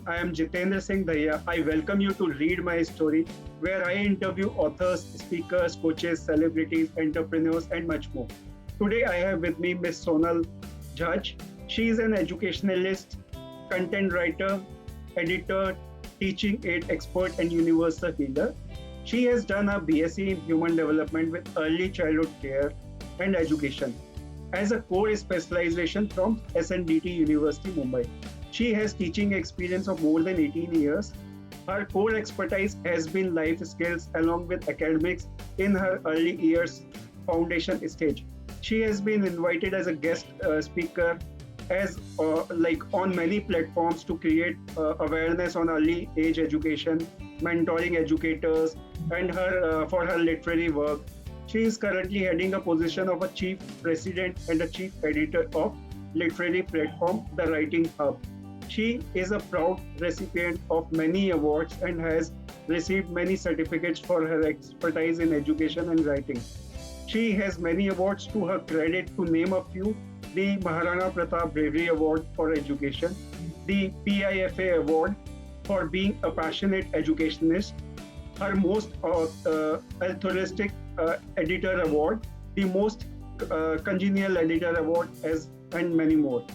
I am Jitender Singh Dahiya. I welcome you to Read My Story, where I interview authors, speakers, coaches, celebrities, entrepreneurs, and much more. Today, I have with me Miss Sonal Jhajj. She is an educationalist, content writer, editor, teaching aid expert, and universal healer. She has done a B.Sc in human development with early childhood care and education as a core specialization from S.N.D.T University, Mumbai. She has teaching experience of more than 18 years. Her core expertise has been life skills along with academics in her early years foundation stage. She has been invited as a guest speaker as like on many platforms to create awareness on early age education, mentoring educators, and her for her literary work. She is currently heading a position of a chief president and a chief editor of literary platform The Writing Hub. She is a proud recipient of many awards and has received many certificates for her expertise in education and writing. She has many awards to her credit, to name a few: the Maharana Pratap Bravery Award for Education, the PIFA Award for being a passionate educationist, her most altruistic editor award, the most congenial editor award, and many more.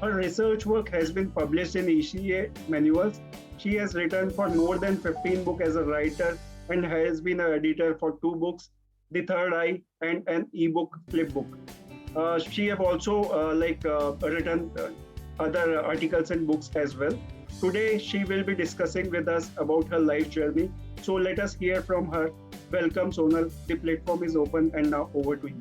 Her research work has been published in ECCE manuals. She has written for more than 15 books as a writer and has been an editor for two books, The Third Eye and an ebook flipbook. She have also written other articles and books as well. Today, she will be discussing with us about her life journey. So let us hear from her. Welcome, Sonal. The platform is open and now over to you.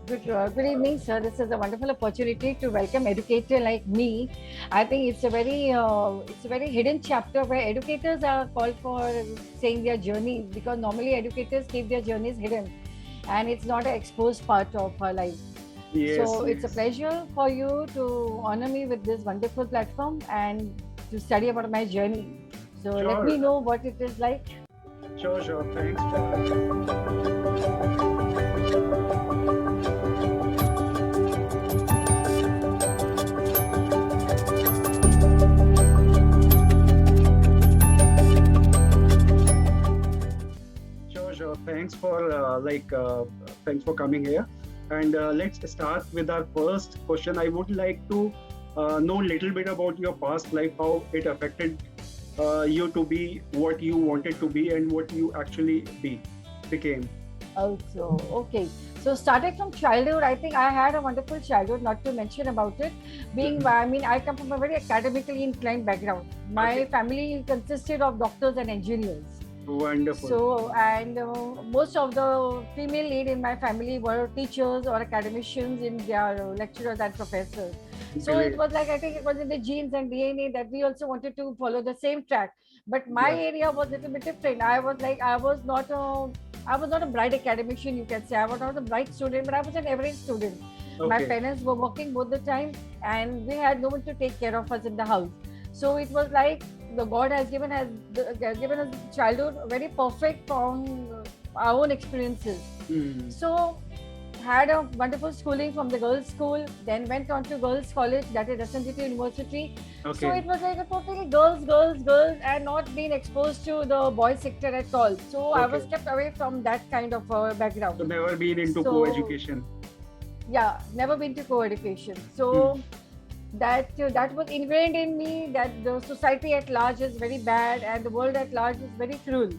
Good evening, sir. This is a wonderful opportunity to welcome educator like me. I think it's a very hidden chapter where educators are called for saying their journeys, because normally educators keep their journeys hidden, and it's not an exposed part of our life. Yes, So it's a yes. pleasure for you to honor me with this wonderful platform and to study about my journey. So let me Sure, know what it is like. sure. Thanks for. Sure. Thanks for coming here. And let's start with our first question. I would like to know a little bit about your past life, how it affected you to be what you wanted to be and what you actually became. Also, okay. So starting from childhood, I think I had a wonderful childhood, not to mention about it. Mhm. I come from a very academically inclined background. My Okay, family consisted of doctors and engineers. wonderful. So, and most of the female lead in my family were teachers or academicians in their lecturers and professors. So it Great. was like, I think it was in the genes and DNA that we also wanted to follow the same track. But my Yeah. area was a little bit different. I was not a bright academician, you can say. I was not a bright student, but I was an average student. My Okay. parents were working both the time, and we had no one to take care of us in the house. So it was like the God has given us childhood very perfect from our own experiences. Mm. So had a wonderful schooling from the girls' school, then went on to girls' college, that is S.N.D.T University. So Okay. it was like a totally girls, and not being exposed to the boys' sector at all. So I was Okay. kept away from that kind of background. So never been into So co-education. yeah, never been to co-education. Mm. So that was ingrained in me that the society at large is very bad and the world at large is very cruel.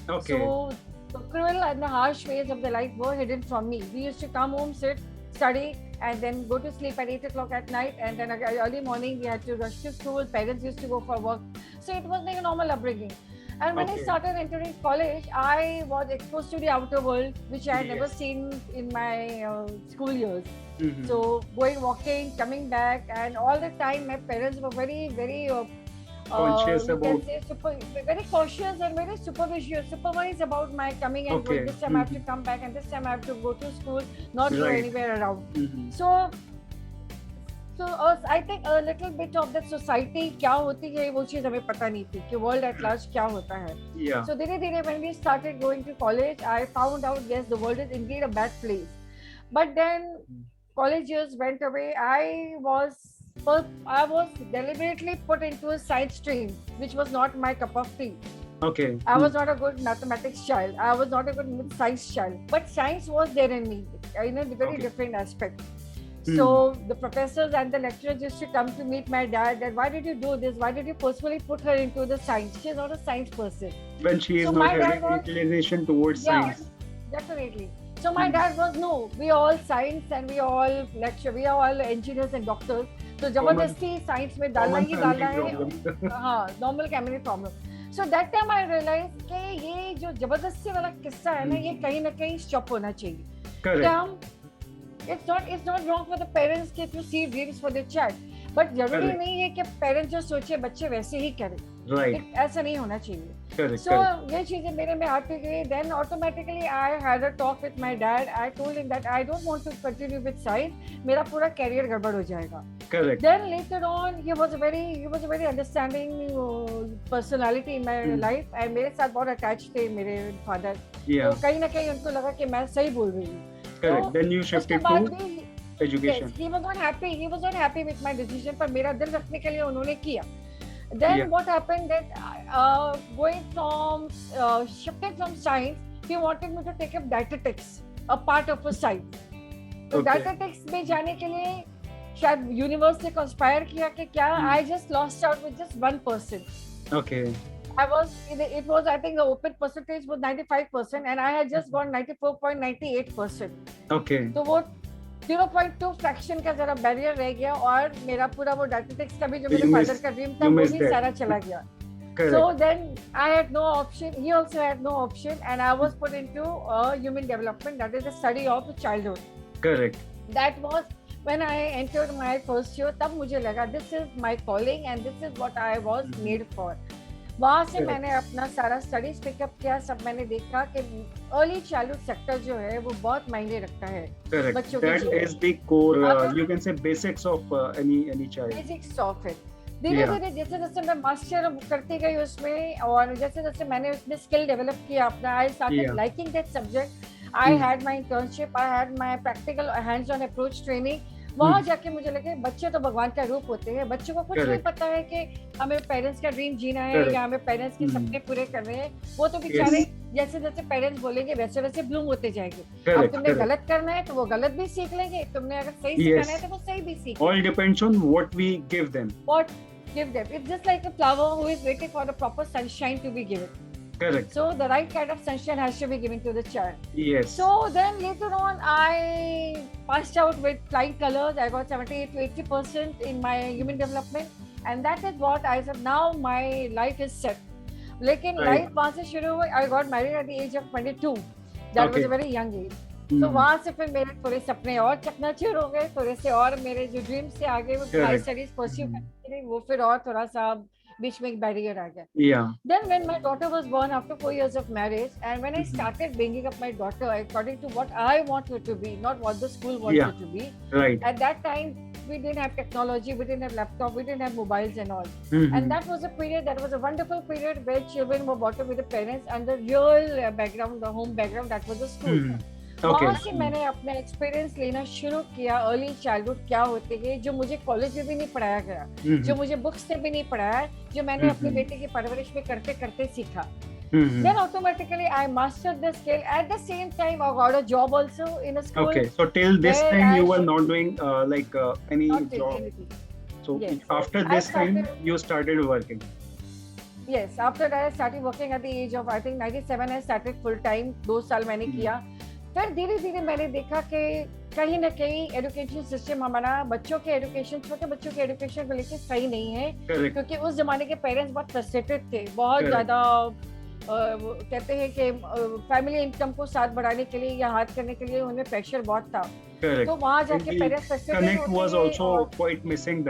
Okay. So the cruel and the harsh ways of the life were hidden from me. We used to come home, sit, study, and then go to sleep at 8 o'clock at night. And then early morning, we had to rush to school. Parents used to go for work. So it was like a normal upbringing. And when I Okay. started entering college, I was exposed to the outer world, which I had never Yes. seen in my school years. Mm-hmm. So going, walking, coming back, and all the time, my parents were very Conscious you can about. say very cautious and very supervised about my coming and going. Okay. This time I have Mm-hmm. to come back, and this time I have to go to school, not go Right. anywhere around. Mm-hmm. So I think a little bit of that society क्या होती है वो चीज हमें पता नहीं थी कि world at large क्या होता है. Yeah. So धीरे धीरे when we started going to college, I found out yes, the world is indeed a bad place. But then college years went away. I was But I was deliberately put into a science stream, which was not my cup of tea. Okay. I was not a good mathematics child. I was not a good science child. But science was there in me, in a very different aspect. So the professors and the lecturers used to come to meet my dad that why did you do this? Why did you personally put her into the science? She's not a science person. When she is not having inclination towards science. Definitely. So my dad was, no, we all science and we all lecture, we are all engineers and doctors. So जबरदस्ती science में डालना ही डालना है. हाँ, normal family problem. So that time I realized कि ये जो जबरदस्ती वाला किस्सा है ना, ये कहीं ना कहीं stop होना चाहिए. Correct. It's not wrong for the parents कि to see dreams for their child, but जरूरी नहीं है कि parents जो सोचे बच्चे वैसे ही करें. Right. ऐसा नहीं होना चाहिए. Correct. So ये चीजें मेरे में आती गई. Then automatically I had a talk with my dad. I told him that I don't want to continue with science. मेरा पूरा career गड़बड़ हो जाएगा. Correct. Then later on, he was a very understanding personality in my life, and मेरे साथ बहुत attached थे मेरे father. तो कहीं ना कहीं उनको लगा कि मैं सही बोल रही हूँ. Correct. Then you shifted to education. Yes, he was not happy. He was not happy with my decision, पर मेरा दिल रखने के लिए उन्होंने किया. Then what happened that shifting from science, he wanted me to take up dietetics, a part of a science. तो dietetics में जाने के लिए शायद universe ने conspire किया कि क्या I just lost out with just one person. Okay. It was I think the open percentage was 95% and I had just got 94.98%. Okay. तो वो 0.2 फ्रैक्शन का जरा बैरियर रह गया और मेरा पूरा वो डायटेटिक्स का भी जो मेरे फादर का ड्रीम था वो भी सारा चला गया. So then I had no option. He also had no option, and I was put into human development, that is the study of childhood. Correct. That was when I entered my first year. तब मुझे लगा this is my calling and this is what I was made for. वहाँ से मैंने अपना सारा studies pickup किया. सब मैंने देखा कि अर्ली चाइल्डहुड सेक्टर जो है वो बहुत मायने रखता है बच्चों के जीवन. That is the core, you can say basics of any child. Basics of it. धीरे धीरे जैसे जैसे मैं मास्टर करती गई उसमें और जैसे जैसे मैंने उसमें स्किल डेवलप किया अपना, I started liking that subject. I had my internship, I had my practical hands-on approach training. वहाँ जाके मुझे लगे बच्चे तो भगवान का रूप होते हैं. बच्चों को कुछ नहीं पता है कि हमें पेरेंट्स का ड्रीम जीना है या हमें पेरेंट्स के सपने पूरे करने हैं. वो तो बेचारे जैसे जैसे पेरेंट्स बोलेंगे वैसे वैसे ब्लूम होते जाएंगे. अब तुमने गलत करना है तो वो गलत भी सीख लेंगे, तुमने अगर सही सिखाना है तो वो सही भी सीख. All depends on what we give them. It's just like a flower who is waiting for the proper sunshine to be given. Correct. So the right kind of sunshine has to be given to the child. Yes. So then later on, I passed out with flying colors. I got 78 to 80% in my human development, and that is what I said. Now my life is set. लेकिन life वहाँ से शुरू हुई. I got married at the age of 22. That was a very young age. तो वहाँ से फिर मेरे थोड़े सपने और चकनाचूर हो गए. थोड़े से और मेरे जो ड्रीम्स थे आगे वो हाई स्टडीज परस्यू करने के लिए वो फिर और थोड़ा सा बीच में एक बैरियर आ गया. Then when my daughter was born after 4 years of marriage, and when I started bringing up my daughter according to what I want her to be, not what the school wants her to be. Right. At that time, we didn't have technology, we didn't have laptop, we didn't have mobiles and all. And that was a period, that was a wonderful period where children were brought up with the parents and the real background, the home background, that was the school. वहाँ से मैंने अपना experience लेना शुरू किया. Early childhood क्या होते हैं जो मुझे कॉलेज में भी नहीं पढ़ाया गया, जो मुझे बुक्स से भी नहीं पढ़ाया, जो मैंने अपने बेटे की परवरिश में करते करते सीखा. Then automatically I mastered the skill. At the same time, I got a job also in a school. Okay, so till this time you were not doing any job. Anything. So after this time you started working. Yes, after that I started working at the age of I think 97. I started full time. 2 साल मैंने किया. फिर धीरे धीरे मैंने देखा कि कहीं ना कहीं एजुकेशन सिस्टम हमारा बच्चों के एजुकेशन, छोटे बच्चों के एजुकेशन को लेकर सही नहीं है. क्योंकि उस जमाने के पेरेंट्स बहुत फ्रस्ट्रेटेड थे, बहुत ज्यादा कहते हैं कि फैमिली इनकम को साथ बढ़ाने के लिए या हाथ करने के लिए उन्हें प्रेशर बहुत था. तो वहाँ जाके parents frustrated missing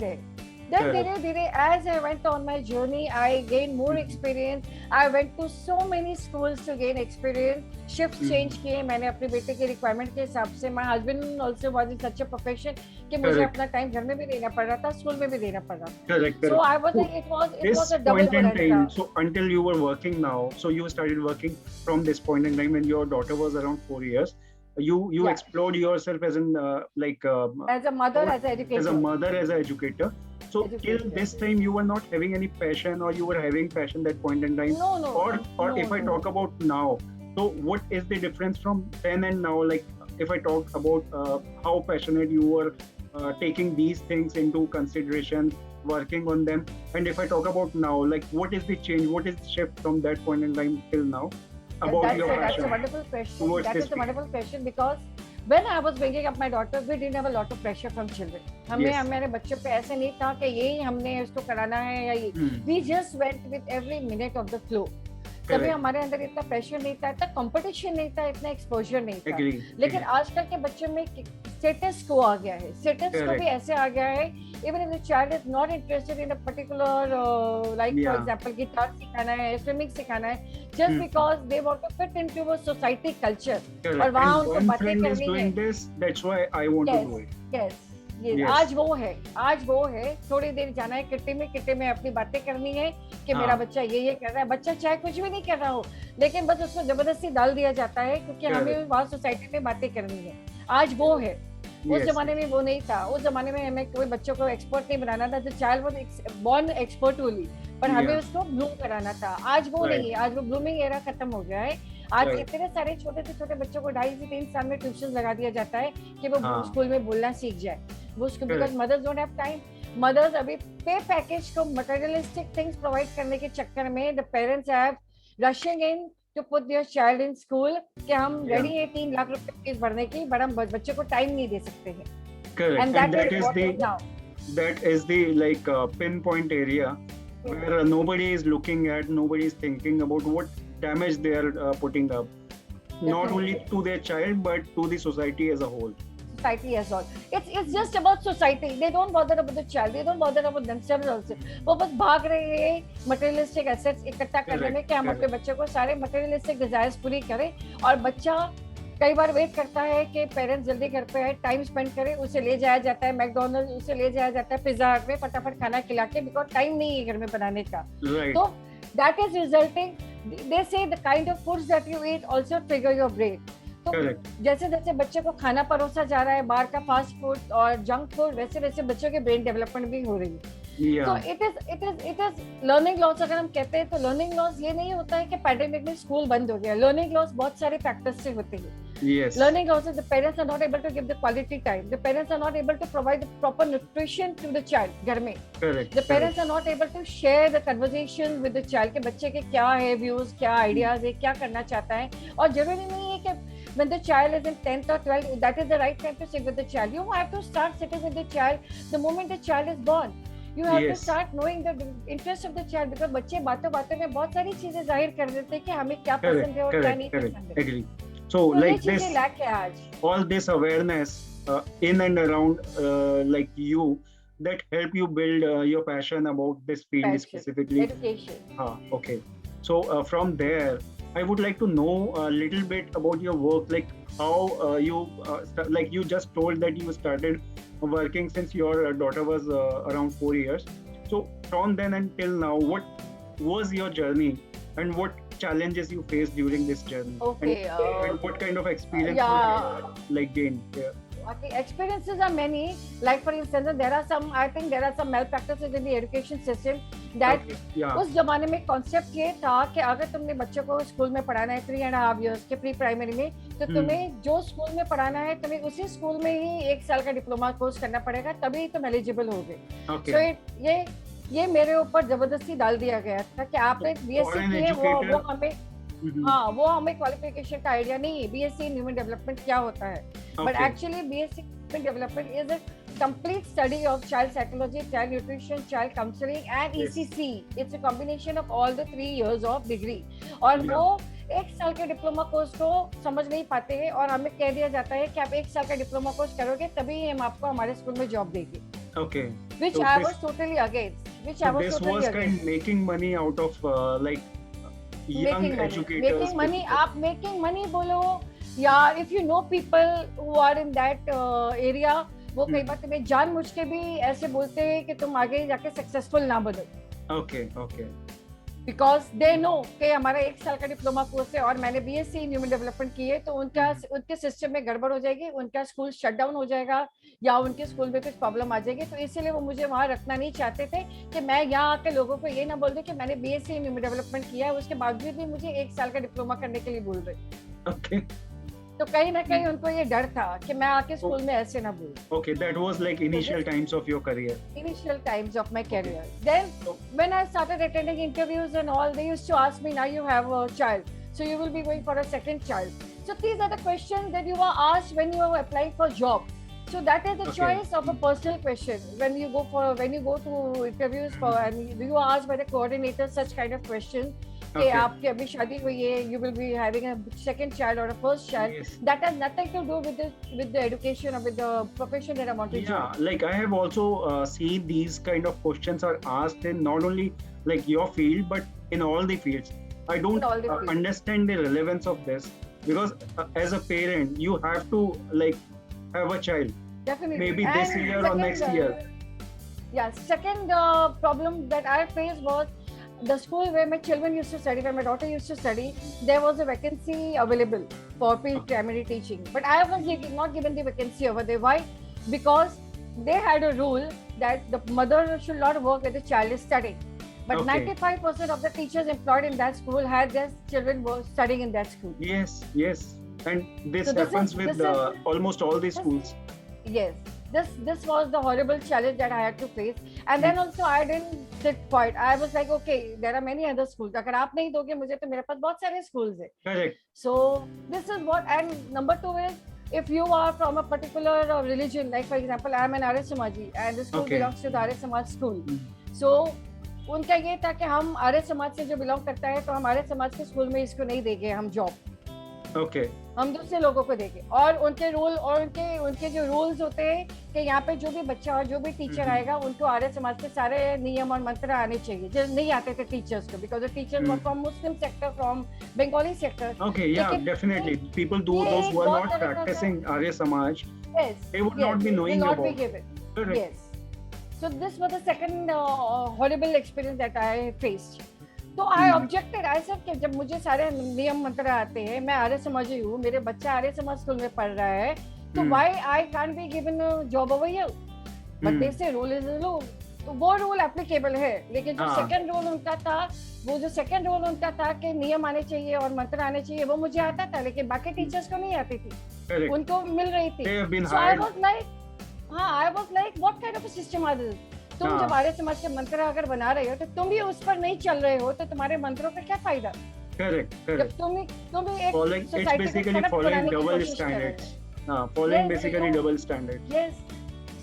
that. Then धीरे धीरे as I went on my journey, I gained more experience. I went to so many schools to gain experience. Shifts change किए मैंने अपने बेटे के requirement के हिसाब से. My husband also was in such a profession कि मुझे अपना time घर में भी देना पड़ रहा था, school में भी देना पड़ रहा था. Correct. So I was like, it was a double time. So until you were working now, so you started working from this point in time when your daughter was around 4 years. you Yeah. explored yourself as an As a mother, as an as a educator. mother, as an educator. So till Educator. this time, you were not having any passion, or you were having passion that point in time, No, no, or no, if I no. talk about now, so what is the difference from then and now? Like if I talk about how passionate you were taking these things into consideration, working on them, and if I talk about now, like what is the change, what is the shift from that point in time till now about your That's a passion wonderful question. towards That this is a field? wonderful question because when I was bringing up my daughter, we didn't have a lot of pressure from children. हमें Yes. हमारे बच्चों पे ऐसे नहीं था कि यही हमने इसको कराना है या ये. We just went with every minute of the flow. कभी Correct. हमारे अंदर इतना प्रेशर नहीं था, इतना कंपटीशन नहीं था, इतना एक्सपोजर नहीं था. Agree. लेकिन आजकल के बच्चों में स्टेटस को आ गया है. स्टेटस को Correct. भी ऐसे आ गया है, even if the child is not interested in a particular like for Yeah. example guitar सिखाना है, swimming सिखाना है, just because they want to fit into a society culture. Correct. और वहाँ And उनको one बातें friend is करनी doing है. this, that's why I want to do it. Yes. Yes. Yes. आज वो है, थोड़ी देर जाना है किट्टी में अपनी बातें करनी है कि हाँ. मेरा बच्चा ये कर रहा है. बच्चा चाहे कुछ भी नहीं कर रहा हो, लेकिन बस उसको जबरदस्ती डाल दिया जाता है क्योंकि Correct. हमें वहाँ सोसाइटी में बातें करनी है. आज वो है. उस Yes. जमाने में वो नहीं था. उस जमाने में हमें कोई बच्चों को एक्सपर्ट नहीं बनाना था. The child was born expert only, पर हमें Yeah. उसको ब्लूम कराना था. आज वो Right. नहीं है. आज वो ब्लूमिंग एरा खत्म हो गया है. आज Right. इतने सारे छोटे से छोटे बच्चों को 2.5 से 3 साल में ट्यूशन लगा दिया जाता है कि वो हाँ. स्कूल में बोलना सीख जाए. वो उसको Correct. Because mothers don't have time. Mothers अभी पे पैकेज को मटेरियलिस्टिक थिंग्स प्रोवाइड करने के चक्कर में the parents have rushing in to put their child in school कि हम Yeah. रेडी है 3 लाख रुपए फीस भरने की, बट हम बच्चे को टाइम नहीं दे सकते हैं. Correct. And And that is what is now. that is the pinpoint area where nobody is looking at, nobody is thinking about what damage they are putting up, not only Definitely. to their child but to the society as a whole. Society as all. It's just about society. They don't bother about the child. They don't bother about themselves also. वो बस भाग रहे हैं materialistic assets इकट्ठा करने में कि हम अपने बच्चे को सारे materialistic desires पूरी करें, और बच्चा कई बार वेट करता है कि पेरेंट्स जल्दी घर पे आए, टाइम स्पेंड करे. उसे ले जाया जाता है मैकडोनल्ड, उसे ले जाया जाता है पिज्जा हट में फटाफट खाना खिला के, बिकॉज टाइम नहीं है घर में बनाने का. Right. तो दैट इज रिजल्टिंग, दे से the kind of foods that you eat also trigger your brain. तो Correct. जैसे जैसे बच्चे को खाना परोसा जा रहा है बाहर का फास्ट फूड और जंक फूड, वैसे वैसे बच्चों के ब्रेन डेवलपमेंट भी हो रही है. Yeah. तो इट इज लर्निंग लॉस. अगर हम कहते हैं तो लर्निंग लॉस ये नहीं होता है कि पैंडेमिक में स्कूल बंद हो गया. लर्निंग लॉस बहुत सारे फैक्टर्स से होते हैं. Yes. Learning also, the parents are not able to give the quality time. The parents are not able to provide the proper nutrition to the child घर में. Correct. The parents are not able to share the conversation with the child कि बच्चे के क्या है views, क्या ideas है, क्या करना चाहता है. और जरूरी नहीं है कि when the child is in 10th or 12th, that is the right time to sit with the child. You have to start sitting with the child the moment the child is born. You have to start knowing the interest of the child, because बच्चे बातों बातों में बहुत सारी चीजें जाहिर कर देते हैं कि हमें क्या पसंद है और क्या नहीं पसंद है. Agree. So तो ये like this, चीजें lack है आज. all this awareness in and around like you, that help you build your passion about this field Passion. specifically. Education. Okay. So from there, I would like to know a little bit about your work, like how you like you just told that you started working since your daughter was around 4 years. So from then until now, what was your journey and what challenges you faced during this journey? Okay. And what kind of experience Yeah. you like gained? Yeah. Okay, experiences are many. Like for instance, I think there are some malpractices in the education system that Okay. Yeah. उस जमाने में concept ये था कि अगर तुमने बच्चों को स्कूल में पढ़ाना है 3.5 years के प्री प्राइमरी में, तो तुम्हें जो स्कूल में पढ़ाना है तुम्हें उसी स्कूल में ही 1 साल का डिप्लोमा कोर्स करना पड़ेगा, तभी तुम एलिजिबल होगे. Okay. So ये मेरे ऊपर जबरदस्ती डाल दिया गया था कि आपने बीएससी की है, वो हमें हाँ वो हमें क्वालिफिकेशन का आइडिया नहीं है. बीएससी इन ह्यूमन डेवलपमेंट क्या होता है, but actually BSc human development is a complete study of child psychology, child nutrition, child counseling and ECCE. It's a combination of all the 3 years of degree. और वो 1 साल के diploma course को समझ नहीं पाते हैं और हमें कह दिया जाता है कि आप 1 साल का डिप्लोमा कोर्स करोगे तभी हम आपको हमारे स्कूल में जॉब देंगे. Okay. Which I was totally against. Which I was totally against. This was making money out of like young educators. Making money. आप making money बोलो या if you know people who are in that area, वो कई बार तुम्हें जानबूझ के भी ऐसे बोलते हैं कि तुम आगे जाके सक्सेसफुल ना बनो. Okay. बिकॉज दे नो कि हमारा 1 साल का डिप्लोमा कोर्स है और मैंने बीएससी इन ह्यूमन डेवलपमेंट की है, तो उनके सिस्टम में गड़बड़ हो जाएगी, उनका स्कूल शट डाउन हो जाएगा या उनके स्कूल में कुछ प्रॉब्लम आ जाएगी। तो इसीलिए वो मुझे वहां रखना नहीं चाहते थे कि मैं यहाँ आके लोगों को ये ना बोल दूं कि मैंने बीएससी इन ह्यूमन डेवलपमेंट किया है, उसके बावजूद भी मुझे 1 साल का डिप्लोमा करने के लिए बोल रहे। Okay. तो कहीं ना कहीं उनको ये डर था कि मैं आके स्कूल में ऐसे ना बोलूं। Okay, that was like initial times of your career. Initial times of my career. Then when I started attending interviews and all, they used to ask me, now you have a child, so you will be going for a second child. So these are the questions that you are asked when you are applying for job. So that is the choice of a personal question. When you go to interviews for, and you are asked by the coordinator such kind of questions. कि आपकी अभी शादी हुई है, you will be having a second child or a first child. Yes. That has nothing to do with the education or with the profession that I want to do. Yeah, like I have also seen these kind of questions are asked in not only like your field but in all the fields. I don't understand the relevance of this because as a parent you have to like have a child. Definitely. Maybe and this year or next year. Yeah, second problem that I faced was the school where my children used to study, where my daughter used to study, there was a vacancy available for pre-primary teaching. But I was not given the vacancy over there. Why? Because they had a rule that the mother should not work when the child is studying. But 95% of the teachers employed in that school had their children studying in that school. Yes, yes. And this happens with almost all the schools. Yes. This was the horrible challenge that I had to face. And then also I didn't sit quiet. I was like, okay, there are many other schools. अगर आप नहीं दोगे मुझे तो मेरे पास बहुत सारे schools हैं. Correct. So this is what. And number 2 is, if you are from a particular religion, like for example, I am an Arya Samaji and the school belongs to the Arya Samaj school. So उनका ये था कि हम आर्य समाज से जो belong करता है तो हम आर्य समाज के स्कूल में इसको नहीं देंगे हम जॉब. हम दूसरे लोगों को देंगे. और उनके रूल और उनके जो रूल्स होते हैं कि यहाँ पे जो भी बच्चा और जो भी टीचर आएगा उनको आर्य समाज के सारे नियम और मंत्र आने चाहिए जो नहीं आते थे टीचर्स को, because the teachers were from Muslim sector, from Bengali sector. Okay, yeah, definitely. People those who are not practicing Arya Samaj, they would not be knowing about. Be given. Yes. So this was the second horrible experience that I faced. तो आई objected. I said कि जब मुझे सारे नियम मंत्र आते हैं, मैं आर्य समाजी हूँ, मेरे बच्चा आर्य समाज स्कूल में पढ़ रहा है, तो why I can't be given job over here. But they से रूल इज अ रूल. तो वो रूल एप्लीकेबल है, लेकिन जो सेकंड रूल उनका था, वो जो सेकंड रूल उनका था कि नियम आने चाहिए और मंत्र आने चाहिए, वो मुझे आता था लेकिन बाकी टीचर्स को नहीं आती थी. उनको मिल रही थी. So I was like what kind of a system are this. तुम जब आर्य समाज के मंत्र अगर बना रहे हो तो तुम भी उस पर नहीं चल रहे हो, तो तुम्हारे मंत्रों का क्या फायदा. करेक्ट. जब तुम एक सोसाइटी को खराब कराने की कोशिश कर रहे हो. Following basically double standards. Yes.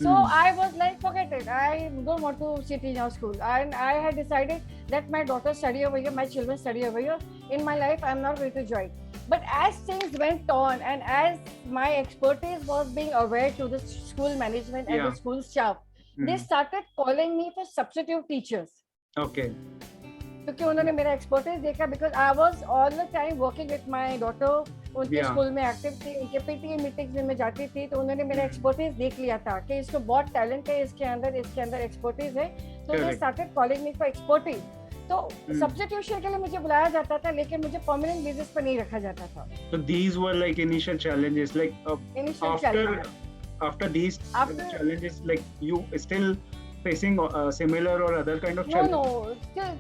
So I was like, forget it. I don't want to sit in our school. And I had decided that my daughter study over here, my children study over here. In my life, I'm not going to join. But as things went on and as my expertise was being aware to the school management and the school staff, they started calling me for substitute teachers. Okay. क्योंकि उन्होंने मेरा expertise देखा, because I was all the time working with my daughter. उनके school में active थी, उनके PTA meetings में मैं जाती थी, तो उन्होंने मेरा एक्सपर्टीज देख लिया था कि इसको बहुत टैलेंट है, इसके अंदर एक्सपर्टीज है. तो they started calling me for expertise. तो सब्स्टिट्यूशन के लिए मुझे बुलाया जाता था, लेकिन मुझे परमानेंट बेसिस पर नहीं रखा जाता था. So these were like initial challenges, like after these challenges, like you still facing similar or other kind of challenges? No. Still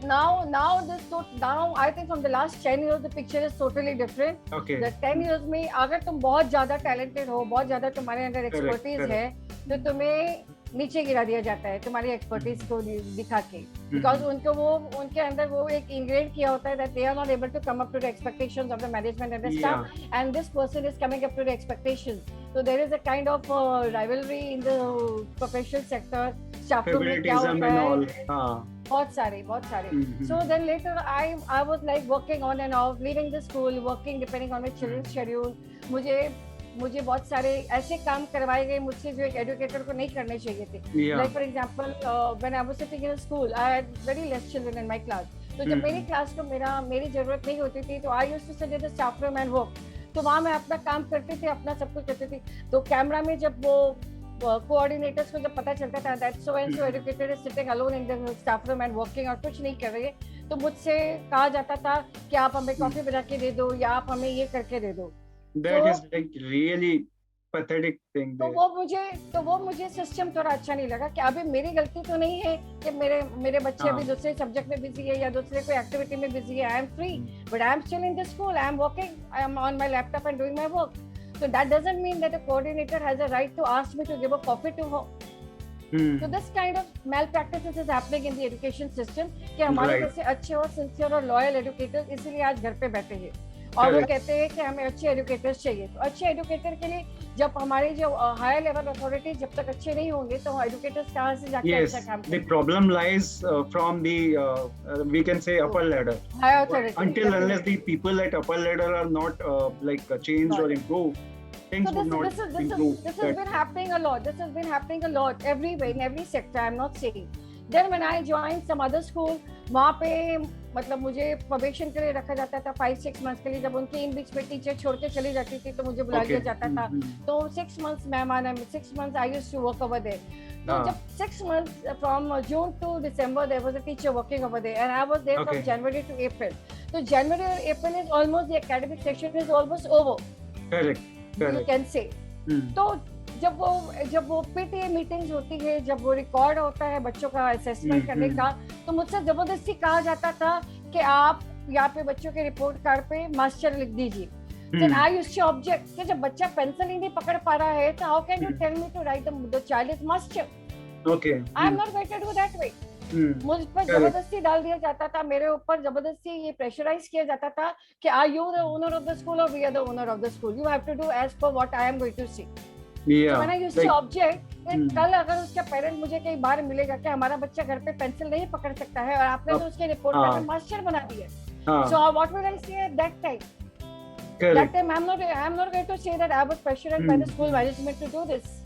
now I think from the last 10 years the picture is totally different. Okay. The 10 years में अगर तुम बहुत ज़्यादा talented हो, बहुत ज़्यादा तुम्हारे अंदर expertise है, तो तुम्हें नीचे गिरा दिया जाता है तुम्हारी एक्सपर्टीज को दिखा के. बिकॉज उनके अंदर वो एक इंग्रेड किया होता है that they are not able to come up to the expectations of the management and the staff, and this person is coming up to the expectations. So there is a kind of rivalry in the professional sector. Staff room में क्या होता है, बहुत सारे. So then later I was like working on and off, leaving the school, working depending on my children's schedule. मुझे बहुत सारे ऐसे काम करवाए गए मुझसे जो एक एजुकेटर को नहीं करने चाहिए थे. Like for example when I was sitting in school, I had very less children in my class. तो जब मेरी क्लास को मेरी जरूरत नहीं होती थी, तो I used to sit in the staff room and work. तो वहाँ मैं अपना काम करती थी, अपना सब कुछ करती थी. तो कैमरा में जब वो कोऑर्डिनेटर्स को जब पता चलता था that so and so educated is sitting alone in the staff room and working और कुछ नहीं कर रहे, तो मुझसे कहा जाता था कि आप हमें कॉफी बना के दे दो या आप हमें ये करके दे दो. That is like really pathetic thing तो there. वो मुझे सिस्टम थोड़ा अच्छा नहीं लगा कि अभी मेरी गलती तो नहीं है कि मेरे बच्चे अभी दूसरे सब्जेक्ट में बिजी है या दूसरे कोई एक्टिविटी में बिजी है. I am free but I am still in the school, I am working, I am on my laptop and doing my work. So that doesn't mean that a coordinator has a right to ask me to give a coffee to her. So this kind of malpractices is happening in the education system कि हमारे जैसे अच्छे और sincere और loyal educators इसीलिए आज घर पे बैठे हैं और वो कहते हैं कि हमें अच्छे एजुकेटर्स चाहिए. तो अच्छे एजुकेटर के लिए जब हमारे जो हायर लेवल अथॉरिटीज जब तक अच्छे नहीं होंगे तो एजुकेटर्स कहाँ से जाके अच्छा काम करेंगे. The problem lies from the we can say upper ladder. Higher authority. Until unless the people at upper ladder are not changed or improved, things would not improve. This has been happening a lot. This has been happening a lot everywhere in every sector. I'm not saying. Then when I joined some other school, वहाँ पे मतलब मुझे probation के लिए रखा जाता था 5-6 months के लिए. जब उनके इन बीच में टीचर छोड़ के चली जाती थी तो मुझे बुला लिया जाता था. तो 6 months मेहमान है, 6 months I used to work over there. तो जब 6 months from June to December there was a teacher working over there and I was there from January to April. So January or April is almost the academic session is almost over. Correct. You can say. तो जब वो PTA meetings होती है, जब वो record होता है बच्चों का असेसमेंट करने का, तो मुझसे जबरदस्ती कहा जाता था कि आप यहाँ पे बच्चों के रिपोर्ट कार्ड पे मास्टर लिख दीजिए. Then I used to object कि जब बच्चा पेंसिल ही नहीं पकड़ पा रहा है तो how can you tell me to write the child is master? Okay. I am not going to do that way. मुझ पर जबरदस्ती डाल दिया जाता था, मेरे ऊपर जबरदस्ती ये प्रेशराइज किया जाता था कि are you the owner of the school or we are the owner of the school? You have to do as per what I am going to say. Yeah. So when I used to object, कल अगर उसका parent मुझे कई बार मिलेगा कि हमारा बच्चा घर पे पेंसिल नहीं पकड़ सकता है और आपने तो उसके रिपोर्ट में मास्टर बना दिया. So what will I say at that time? That time I'm not going to say that I was pressured by the school management to do this.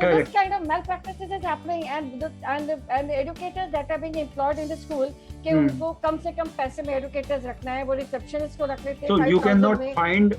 So this kind of malpractices is happening and the educators that are being employed in the school कि उनको कम से कम पैसे में educators रखना है, वो receptionist को रख लेते हैं. So you cannot find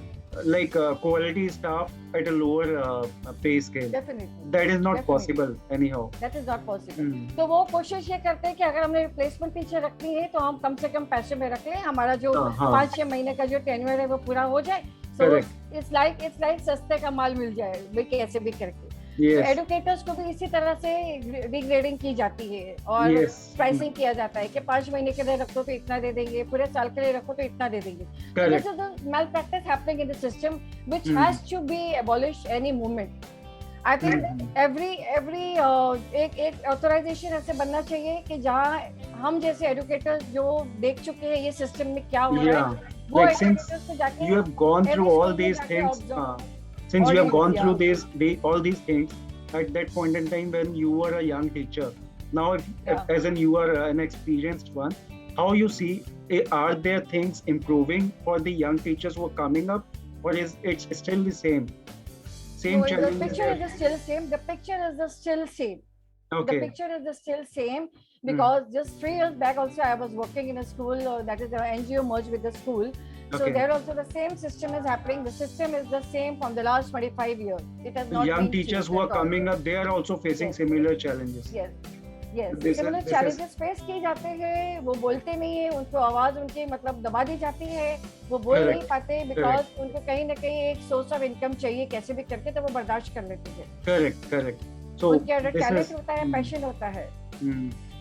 quality staff at a lower pay scale. Definitely. That is not possible anyhow. That is not possible. तो वो कोशिश ये करते हैं कि अगर हमने replacement teacher रखनी है तो हम कम से कम पैसे में रख लें, हमारा जो 5-6 महीने का जो tenure है वो पूरा हो जाए. So it's like सस्ते का माल मिल जाए भाई कैसे भी करके. तो एडुकेटर्स को भी इसी तरह से डिग्रेडिंग की जाती है और प्राइसिंग किया जाता है कि 5 महीने के लिए रखो तो इतना दे देंगे, पूरे साल के लिए रखो तो इतना दे देंगे. This is the malpractice happening in the system which has to be abolished any moment. I think every एक ऑथराइजेशन ऐसे बनना चाहिए कि जहाँ हम जैसे एडुकेटर्स जो देख चुके हैं ये सिस्टम में क्या हो रहा है वो एडुकेटर्स को जाके you have gone through all these things. Since you have gone through all these things at that point in time when you were a young teacher, now as in you are an experienced one, how you see, are there things improving for the young teachers who are coming up, or is it still the same challenge? The picture is still same. The picture is still same. Okay. The picture is still same because just 3 years back also I was working in a school that is the NGO merged with the school. So there also the same system is happening. The system is the same from the last 25 years. It has not young been teachers who are coming up, they are also facing similar challenges. Yes. Similar challenges face किए जाते हैं. वो बोलते नहीं है, उनको आवाज उनकी मतलब दबा दी जाती है. वो बोल नहीं पाते because उनको कहीं ना कहीं एक सोर्स ऑफ इनकम चाहिए कैसे भी करके, तो वो बर्दाश्त कर लेते हैं. Correct. So उनके अंदर टैलेंट होता है, पैशन होता है.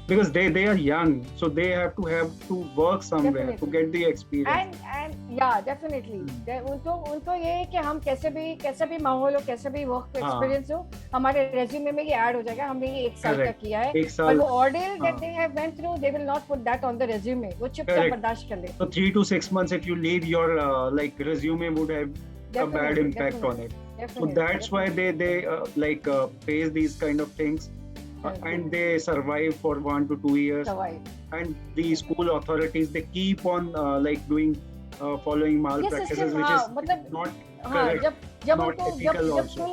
Because they are young, so they have to work somewhere to get the experience. And yeah, definitely. उनको ये है कि हम कैसे भी माहौल हो, कैसे भी वर्क एक्सपीरियंस हो, हमारे रेज्यूमे में ये ऐड हो जाएगा. हमने ये 1 साल का किया है. पर वो ordeal that they have went through, they will not put that on the resume. वो चुपचाप बर्दाश्त कर ले. So 3 to 6 months, if you leave, your resume would have a bad impact on it. So that's why they face these kind of things. And they survive for 1 to 2 years. And the school authorities, they keep on doing following malpractices, which is not correct, not ethical also.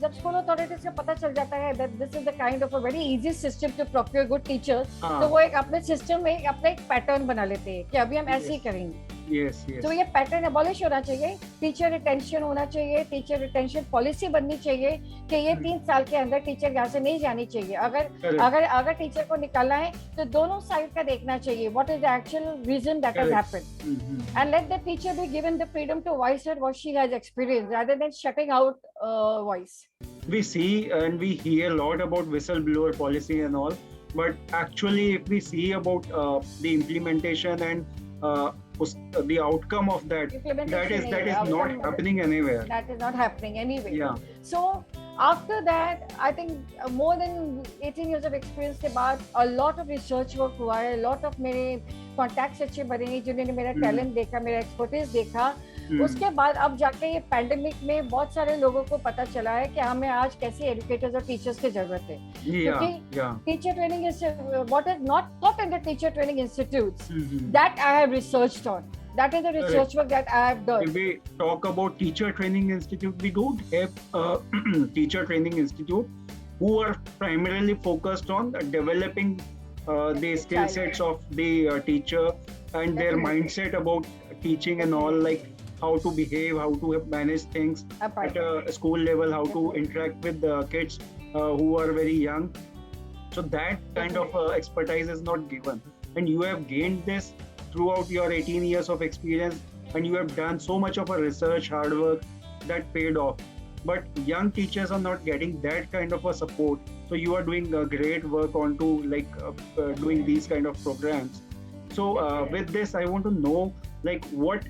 जब school authorities को पता चल जाता है that this is the kind of a very easy system to procure good teachers, तो वो एक अपने सिस्टम में अपना एक पैटर्न बना लेते हैं कि अभी हम ऐसे ही करेंगे. Yes, तो yes. ये पैटर्न अबॉलिश होना चाहिए, टीचर रिटेंशन होना चाहिए, टीचर रिटेंशन पॉलिसी बननी चाहिए कि ये 3 साल के अंदर टीचर यहाँ से नहीं जानी चाहिए. अगर Correct, अगर अगर टीचर को निकालना है तो दोनों साइड का देखना चाहिए, what is the actual reason that has correct. Happened, and let the teacher be given the freedom to voice out what she has experienced rather than shutting out voice. We see and we hear a lot about whistleblower policy and all, but actually if we see about the implementation and the outcome of that Implementation that is not happening anywhere. That is not happening anyway. Yeah. So after that, I think more than 18 years of experience के बाद a lot of research work हुआ है, a lot of मेरे contacts अच्छे बने हैं जिन्होंने मेरा talent देखा, मेरा expertise देखा. उसके बाद अब जाके ये पैंडेमिक में बहुत सारे लोगों को पता चला है कि हमें आज कैसे एजुकेटर्स और टीचर्स की जरूरत है, क्योंकि teacher training is what is not taught in the teacher training institutes that I have researched on. That is the research work that I have done. If we talk about teacher training institute, we don't have teacher training institute who are primarily focused on developing the skill sets of the teacher and their mindset about teaching and all, like how to behave, how to manage things at a school level, how to interact with the kids who are very young. So that kind of expertise is not given, and you have gained this throughout your 18 years of experience, and you have done so much of a research, hard work that paid off. But young teachers are not getting that kind of a support. So you are doing great work on to doing these kind of programs. So with this, I want to know, like, what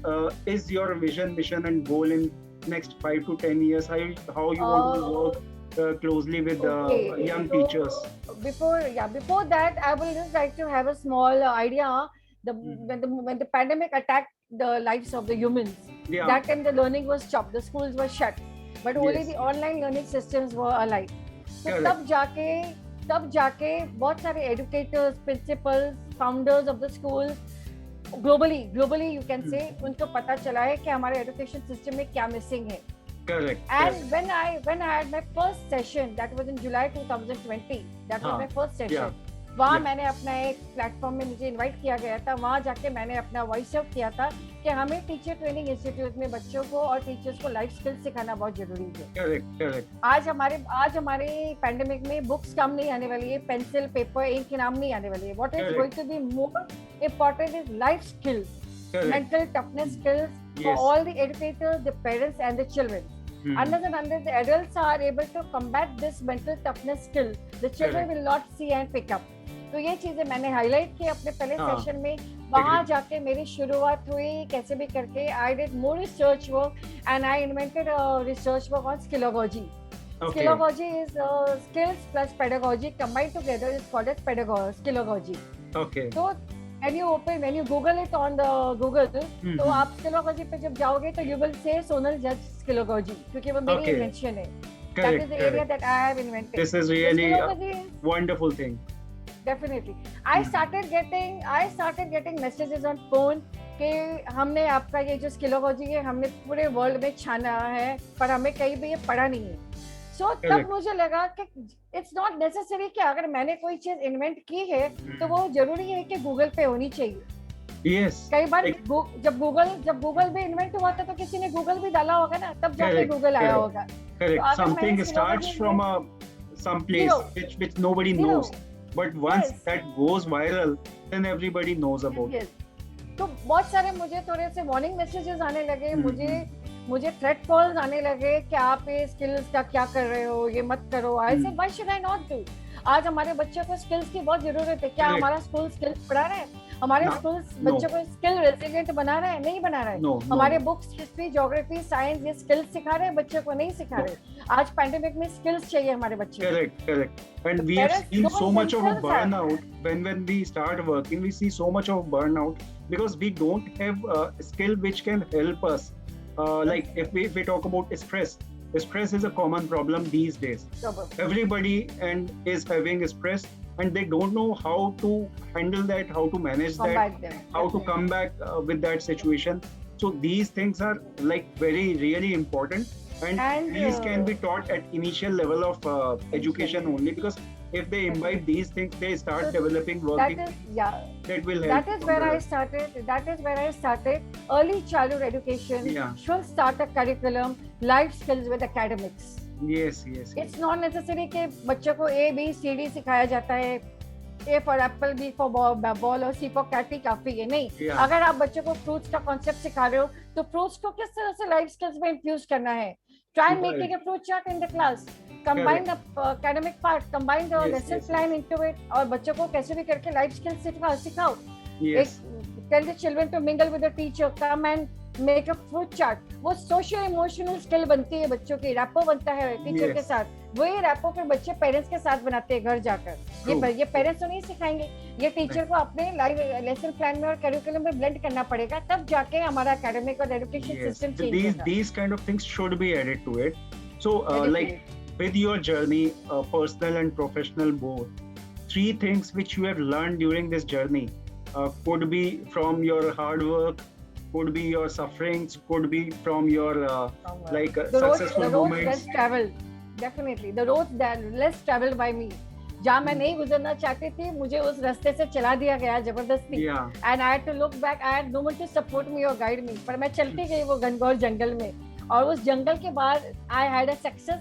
is your vision, mission, and goal in next 5 to 10 years? How you want to work closely with young teachers? Before that, I will just like to have a small idea. When the pandemic attacked the lives of the humans, that time the learning was stopped, the schools were shut, but only the online learning systems were alive. So तब जाके बहुत सारे educators, principals, founders of the schools, globally you can say, उनको पता चला है कि हमारे education system में क्या missing है. Correct. And when I had my first session, that was in July 2020. That was my first session. वहाँ मैंने अपना एक प्लेटफॉर्म में मुझे इनवाइट किया गया था, वहाँ जाके मैंने अपना वॉइस आउट किया था कि हमें टीचर ट्रेनिंग इंस्टीट्यूट में बच्चों को और टीचर्स को लाइफ स्किल्स सिखाना बहुत जरूरी है. करेक्ट. आज हमारे पैंडेमिक में बुक्स कम नहीं आने वाली है, पेंसिल पेपर इंक की नाम नहीं आने वाली है. What is going to be more important is life skills, mental toughness skills for all the educators, the parents and the children. Unless and until the adults are able to combat this mental toughness skill, the children will not see and pick up. तो ये चीजें मैंने highlight की अपने पहले session में. वहाँ जाके मेरी शुरुआत हुई कैसे भी करके. I did more research work and I invented research work on skilology. Skilology is skills plus pedagogy combined together is called as skilology. Okay. So when you Google it on the Google, तो आप skilology पे जब जाओगे तो you will say Sonal Jhajj skilology, क्योंकि वो मेरी invention है. That is the area that I have invented. This is really a wonderful thing. Definitely. I started getting messages on phone कि हमने आपका ये जो स्किलोलॉजी है हमने पूरे वर्ल्ड में छाना है, पर हमें कहीं भी ये पढ़ा नहीं है. So तब मुझे लगा कि इट्स नॉट नेसेसरी कि अगर मैंने कोई चीज इन्वेंट की है तो वो जरूरी है कि गूगल पे होनी चाहिए. कई बार जब गूगल भी इन्वेंट हुआ था तो किसी ने गूगल भी डाला होगा ना, तब जाके गूगल आया होगा. Something starts from some place which nobody knows, but once that goes viral, then everybody knows about it. तो बहुत सारे मुझे थोड़े से वार्निंग मैसेजेस आने लगे, मुझे थ्रेट कॉल्स आने लगे कि आप ये स्किल्स का क्या कर रहे हो, ये मत करो. I said why should I not do. आज हमारे बच्चों को स्किल्स की बहुत जरूरत है. क्या हमारा स्कूल स्किल्स पढ़ा रहा है? हमारे स्कूल बच्चों को स्किल रेसिलिएंट बना रहा है? नहीं बना रहा है. हमारे बुक्स हिस्ट्री, ज्योग्राफी, साइंस ये स्किल्स सिखा रहे हैं, बच्चों को नहीं सिखा रहे. आज पैंडेमिक में स्किल्स चाहिए हमारे बच्चे. Correct. And we have seen so much of a burnout when we start working. We see so much of burnout because we don't have a skill which can help us. Like if we talk about stress is a common problem these days. Everybody is having stress and they don't know how to handle that, how to manage that, how to come back with that situation. So these things are like really important, and these can be taught at initial level of education only, because if they imbibe these things, they start So developing that working is, yeah, that will help that is on where I the started. That is where I started. Early childhood education yeah. should start a curriculum, life skills with academics. Yes, yes, yes. It's not necessary कि बच्चों को ABCD सिखाया जाता है, A for apple, B for ball और C for cat ही काफी है नहीं. Yeah. अगर आप बच्चों को फ्रूट्स का कॉन्सेप्ट सिखा रहे हो तो फ्रूट्स को किस तरह से लाइफ स्किल्स में इंफ्यूज करना है. Try making a fruit chart in the class. Combine the academic part, combine the lesson plan into it, और बच्चों को कैसे भी करके लाइफ स्किल्स सिखाओ. Yes. Tell the children to mingle with the teacher, come and make a fruit chart. वो social emotional skill बनती है बच्चों की, रैपो बनता है टीचर के साथ. वही रैपो फिर बच्चे पेरेंट्स के साथ बनाते हैं घर जाकर. ये पेरेंट्स तो नहीं सिखाएंगे, ये टीचर को अपने लाइव लेसन प्लान में और करिकुलम में ब्लेंड करना पड़ेगा, तब जाके हमारा एकेडमिक और एजुकेशन सिस्टम चेंज होगा. These kind of things should be added to it. So like with your journey, personal and professional both, 3 things which you have learned during this journey could be from your hard work, could be your sufferings, could be from your successful moments. Less traveled, definitely. The roads that less traveled by me. जहाँ मैं नहीं गुजरना चाहती थी, मुझे उस रास्ते से चला दिया गया जबरदस्ती. And I had to look back. I had no one to support me or guide me. पर मैं चलती गई वो घनघोर जंगल में. और उस जंगल के बाद I had a success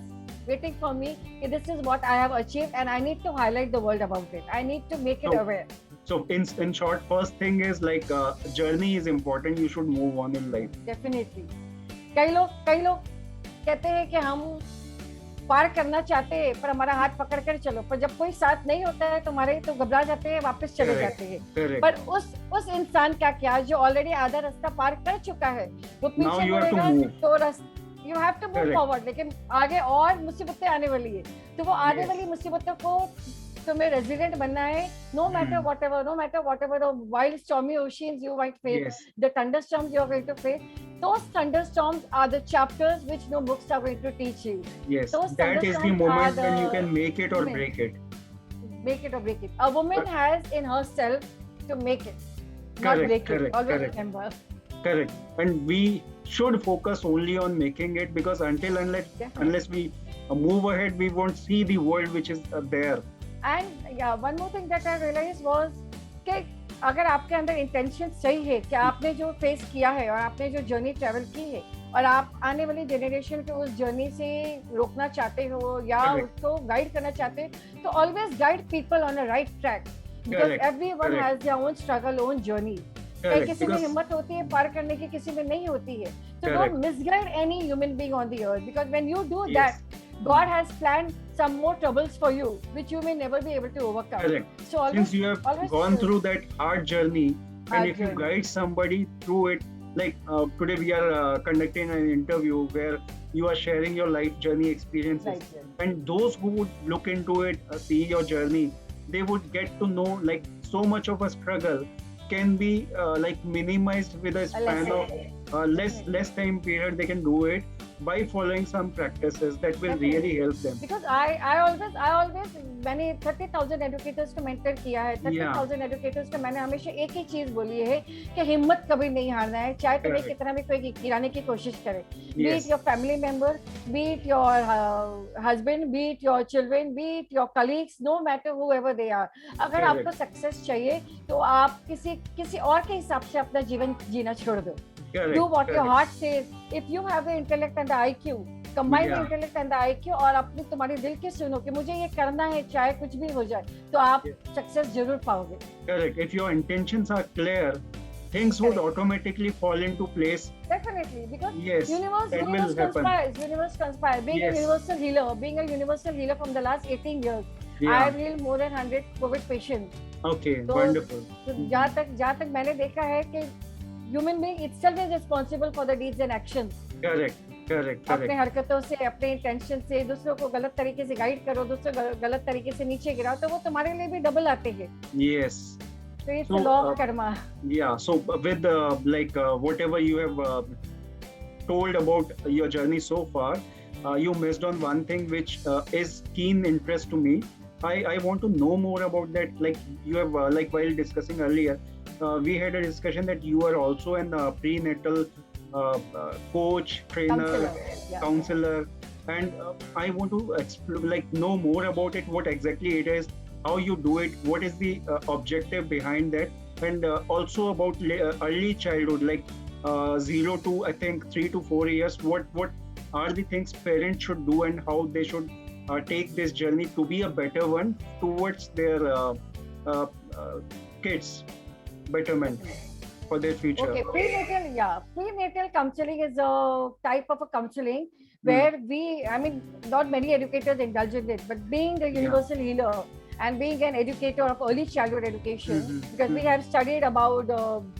waiting for me. This is what I have achieved, and I need to highlight the world about it. I need to make it aware. So in short, first thing is like journey is important. You should move on in life. Definitely. कई लोग कहते हैं कि हम पार करना चाहते हैं पर हमारा हाथ पकड़ कर चलो, पर जब कोई साथ नहीं होता है तुम्हारे तो घबरा जाते हैं, वापस चले जाते हैं. पर उस इंसान का क्या जो ऑलरेडी आधा रास्ता पार कर चुका है, वो पीछे मुड़ेगा तो you have to move forward. लेकिन आगे और मुसीबतें आने वाली है, तो वो आने वाली मुसीबतों को तुम्हें रेजिलिएंट बनना है. no matter whatever the wild stormy oceans you might face, the thunderstorms you are going to face, those thunderstorms are the chapters which no books are going to teach you. That is the moment when you can make it or break it. A woman has in herself to make it, not break it. Always remember. Correct. And we should focus only on making it, because unless we move ahead, we won't see the world which is there. And one more thing that I realized was कि अगर आपके अंदर intention सही है कि आपने जो face किया है और आपने जो जर्नी ट्रैवल की है और आप आने वाली जनरेशन को उस जर्नी से रोकना चाहते हो या उसको गाइड करना चाहते हो, तो always guide people on a right track, because everyone has their own struggle, own journey. किसी में हिम्मत होती है पार करने की, किसी में नहीं होती है. So don't misguide any human being on the earth, because when you do that, God has planned some more troubles for you, which you may never be able to overcome. Correct. So always, since you have gone through that hard journey, and if you guide somebody through it, like today we are conducting an interview where you are sharing your life journey experiences, and those who would look into it, see your journey, they would get to know like so much of a struggle can be like minimized with a span of less time period. They can do it by following some practices that will really help them. Because I always मैंने 30,000 educators को mentor किया है. 30,000 educators को मैंने हमेशा एक ही चीज बोली है कि हिम्मत कभी नहीं हारना है, चाहे तुम्हें कितना भी कोई गिराने की कोशिश करे. Be it your family member, be it your husband, be it your children, be it your colleagues, no matter whoever they are. अगर आपको सक्सेस चाहिए तो आप किसी और के हिसाब से अपना जीवन जीना छोड़ दो. Do what your heart says. If you have the intellect and the IQ, combine the intellect and the IQ और अपनी तुम्हारी दिल की सुनो कि मुझे ये करना है चाहे कुछ भी हो जाए, तो आप सक्सेस जरूर पाओगे. Correct. If your intentions are clear, things would automatically fall into place. Definitely, because universe conspires. Being a universal healer from the last 18 years, I have healed more than 100 COVID patients. Okay, wonderful. तो जहाँ तक मैंने देखा है कि human being itself is responsible for the deeds and actions. Correct. अपने हरकतों से, अपने इंटेंशन से दूसरों को गलत तरीके से गाइड करो, दूसरों को गलत तरीके से नीचे गिराओ, तो वो तुम्हारे लिए भी डबल आते हैं. Yes. So it's a law of karma. Yeah. So with whatever you have told about your journey so far, you missed on one thing which is keen interest to me. I want to know more about that. Like you have while discussing earlier, we had a discussion that you are also an prenatal coach, trainer, counselor. and I want to explore, like, know more about it. What exactly it is, how you do it, what is the objective behind that, and also about early childhood, like 0 to I think 3 to 4 years. What are the things parents should do and how they should take this journey to be a better one towards their uh, uh, kids betterment for their future. Okay, prenatal, yeah. Prenatal counseling is a type of a counseling Hmm. where I mean, not many educators indulge in it, but being a Yeah. universal healer and being an educator of early childhood education, Hmm. because we Hmm. have studied about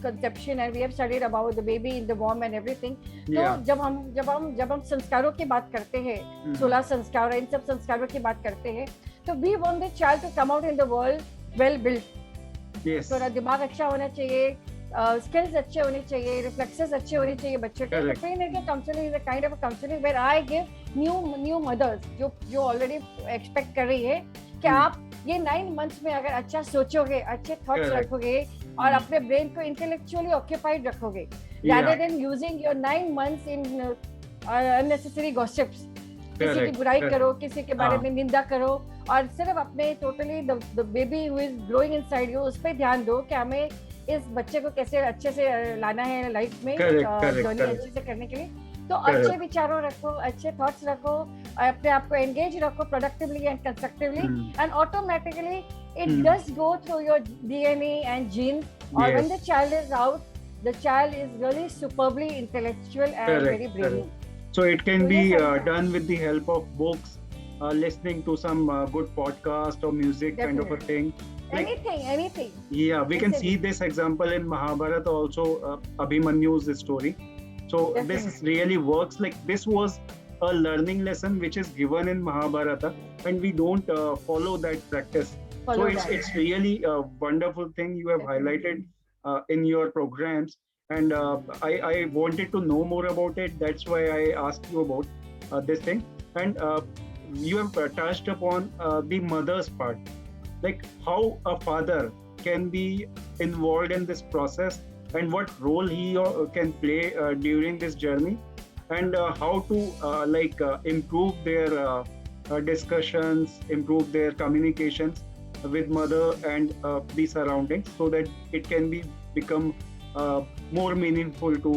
conception and we have studied about the baby in the womb and everything. तो Yeah. जब हम संस्कारों की बात करते हैं, Hmm. 16 संस्कार, इन सब संस्कारों की बात करते हैं, तो we want the child to come out in the world well built. Yes. थोड़ा दिमाग अच्छा होना चाहिए, skills अच्छे होने चाहिए, reflexes अच्छे होने चाहिए बच्चे के. Correct. So prenatal counseling is a kind of a counseling where I give new mothers जो already expect कर रही है कि आप ये 9 months में अगर अच्छा सोचोगे, अच्छे thoughts Correct. रखोगे और अपने brain को intellectually occupied रखोगे, rather than using your 9 months in unnecessary gossips. किसी की बुराई करो, किसी के बारे में निंदा करो और सिर्फ अपने totally the baby who is growing inside you उस पर ध्यान दो कि हमें इस बच्चे को कैसे अच्छे से लाना है लाइफ में, जर्नी अच्छे से करने के लिए. तो अच्छे विचारों रखो, अच्छे थॉट्स रखो और अपने आप को एंगेज रखो productively and constructively, and automatically it does go through your DNA and genes. और when the child is out, the child is really superbly intellectual and very brilliant. So it can be done with the help of books, listening to some good podcast or music. Definitely. Kind of a thing. Like, anything. Yeah, we can see this example in Mahabharata also, Abhimanyu's story. So definitely. This really works. Like, this was a learning lesson which is given in Mahabharata, and we don't follow that practice. It's really a wonderful thing you have highlighted in your programs. And I wanted to know more about it. That's why I asked you about this thing. And you have touched upon the mother's part, like how a father can be involved in this process and what role he can play during this journey, and how to improve their discussions, improve their communications with mother and the surroundings, so that it can be become more meaningful to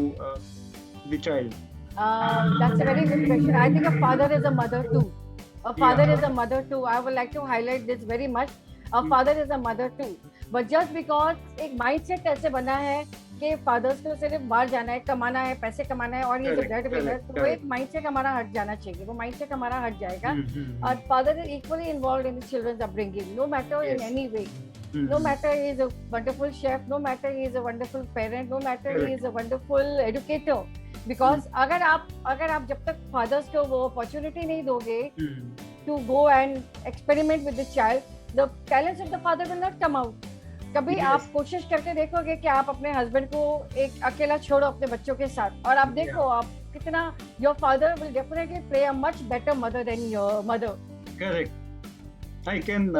the child. That's a very good question. I think a father is a mother too. A father is a mother too. I would like to highlight this very much. A father is a mother too. But just because एक mindset ऐसे बना है कि fathers को सिर्फ बाहर जाना है, कमाना है, पैसे कमाना है और ये जो bread winner, तो वो एक mindset हमारा हट जाना चाहिए. वो mindset हमारा हट जाएगा. और father is equally involved in the children's upbringing, no matter in any way. No matter he is a wonderful chef, no matter he is a wonderful parent, no matter he is a wonderful educator. Because अगर आप जब तक fathers को वो opportunity नहीं दोगे to go and experiment with the child, the talents of the father will not come out. कभी आप कोशिश करके देखोगे कि आप अपने husband को एक अकेला छोड़ो अपने बच्चों के साथ और आप देखो आप कितना, your father will definitely play a much better mother than your mother. Correct. I can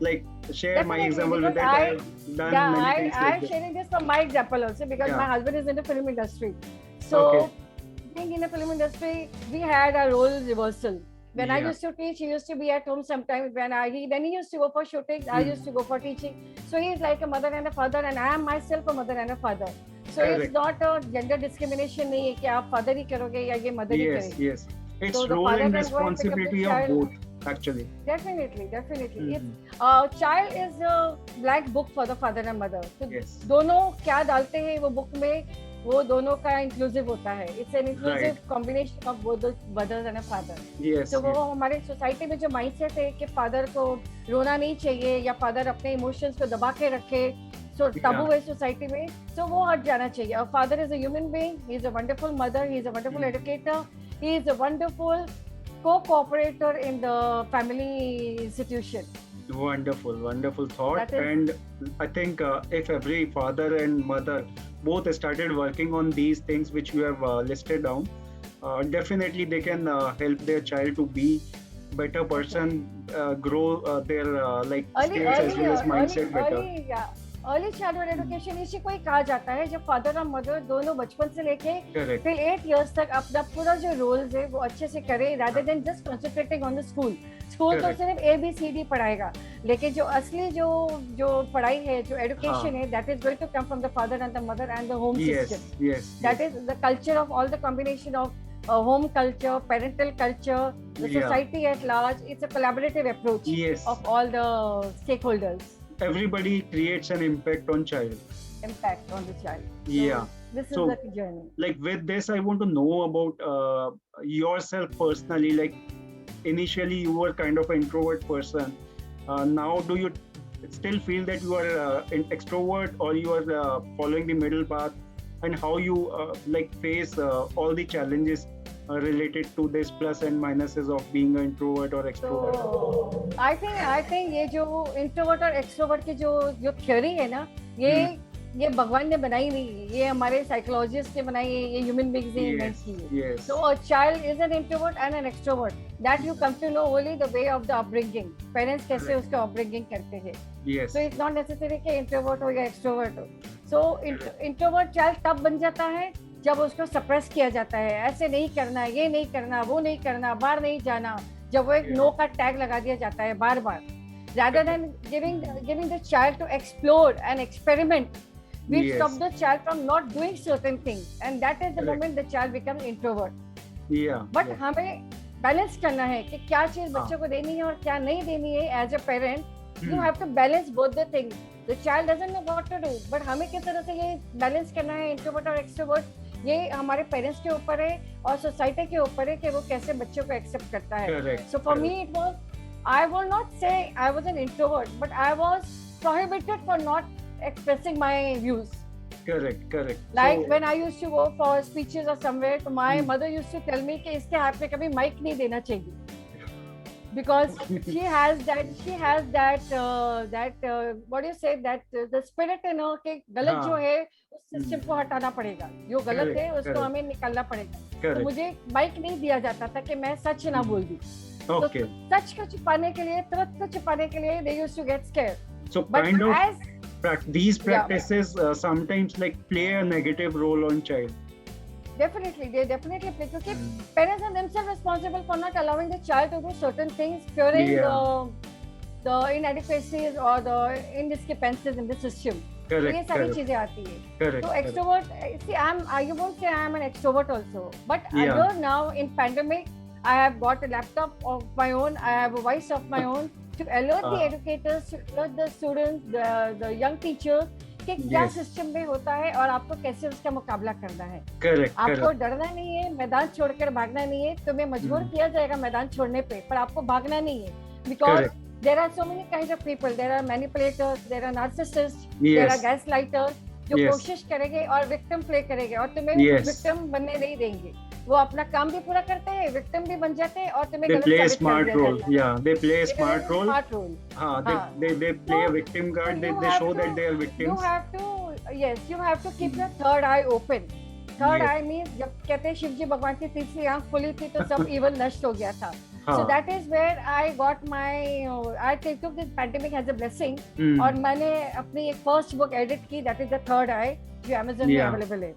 like share my example with that. I've done many things. I'm sharing this from my example also because my husband is in the film industry. So being in the film industry, we had a role reversal. When I used to teach, he used to be at home sometimes. When he used to go for shootings, I used to go for teaching. So he is like a mother and a father, and I am myself a mother and a father. So it's not a gender discrimination नहीं है कि आप father ही करोगे या ये mother ही करेगी. Yes. It's so role and responsibility of both. Actually, definitely. It's child is a blank book for the father and mother. So दोनों क्या डालते हैं वो book में, वो दोनों का inclusive होता है. It's an inclusive combination of both the mothers and a father. So वो हमारे society में जो mindset है कि father को रोना नहीं चाहिए या father अपने emotions को दबा के रखे, so taboo है society में, so वो हट जाना चाहिए. A father is a human being. He is a wonderful mother. He is a wonderful educator. He is a wonderful co-cooperator in the family institution. Wonderful thought. And I think if every father and mother both started working on these things which you have listed down, definitely they can help their child to be better person, grow their skills as well as mindset better. Early childhood education इसी को ही कहा जाता है, जब father और mother दोनों बचपन से लेके फिर 8 इयर्स तक अपना पूरा जो रोल्स है वो अच्छे से करे, rather than just concentrating on the school. School तो सिर्फ ABCD पढ़ाएगा, लेकिन जो असली जो पढ़ाई है, जो एजुकेशन है, that is going to come from the father and the mother and the home system. That is the culture of all the combination of home culture, parental culture, the society at large. It's a collaborative approach of all the stakeholders. Everybody creates an impact on child. Impact on the child. So this is the journey. Like with this, I want to know about yourself personally. Like initially, you were kind of an introvert person. Now, do you still feel that you are an extrovert, or you are following the middle path? And how you like face all the challenges related to this plus and minuses of being an introvert or extrovert? So, I think ये जो introvert और extrovert की जो theory है ना, ये भगवान ने बनाई नहीं है, ये हमारे साइकोलॉजिस्ट ने बनाई है, ये ह्यूमन बीइंग्स ने इन्वेंट की है. So a child is an introvert and an extrovert. That you come to know only the way of the upbringing. Parents कैसे उसका upbringing करते हैं. So it's not necessary कि introvert हो या extrovert हो. So introvert child तब बन जाता है जब उसको सप्रेस किया जाता है, ऐसे नहीं करना, ये नहीं करना, वो नहीं करना, बाहर नहीं जाना, जब वो एक नो का टैग लगा दिया जाता है बार बार. Rather than giving the child to explore and experiment, we stop the child from not doing certain things, and that is the moment the child becomes introvert. But हमें बैलेंस करना है कि क्या चीज बच्चों को देनी है और क्या नहीं देनी है. As a parent you have to balance both the things. The child doesn't know what to do, but हमें किस तरह से ये बैलेंस करना है, इंट्रोवर्ट और एक्सट्रोवर्ट, ये हमारे पेरेंट्स के ऊपर है और सोसाइटी के ऊपर है कि वो कैसे बच्चों को एक्सेप्ट करता है. So for me it was, I will not say I was an introvert, but I was prohibited for not expressing my views. Correct. Like so, when I used to go for speeches or somewhere, so my mother used to tell me कि इसके हाथ में कभी mic नहीं देना चाहिए. Because she has that what do you say, that the spirit in her कि गलत जो है उस सिस्टम को हटाना पड़ेगा, जो गलत है उसको हमें निकालना पड़ेगा. तो मुझे माइक नहीं दिया जाता था कि मैं सच ना बोल दूं. तो सच को छुपाने के लिए, तुरंत को छुपाने के लिए they used to get scared. So kind of these practices sometimes like play a negative role on child. Definitely, they definitely play, because parents are themselves responsible for not allowing the child to do certain things, curing the inadequacies or the indiscrepancies in the system. Correct. ये सारी चीजें आती है. Correct. So extrovert, see, I won't say I am an extrovert also, but here now in pandemic, I have got a laptop of my own, I have a voice of my own to alert the educators, to alert the students, the young teachers कि क्या system में होता है और आपको कैसे उसका मुकाबला करना है. आपको डरना नहीं है, मैदान छोड़कर भागना नहीं है. तुम्हें मजबूर किया जाएगा मैदान छोड़ने पे, पर आपको भागना नहीं है. Because there are so many kinds of people. There are manipulators, there are narcissists, there are gaslighters जो कोशिश करेंगे और विक्टिम प्ले करेंगे और तुम्हें विक्टिम बनने नहीं देंगे. वो अपना काम भी पूरा करते हैं, विक्टिम भी बन जाते हैं और तुम्हें गलत साबित कर देते हैं. They play a smart role. They play a victim card. They show that they are victims. You have to keep your third eye open. Third eye means जब कहते हैं शिवजी भगवान की तीसरी आंख खुली थी तो सब evil नष्ट हो गया था. So that is where I got I took this pandemic as a blessing. और मैंने अपनी एक first book edit की, that is the third eye, जो Amazon में available है.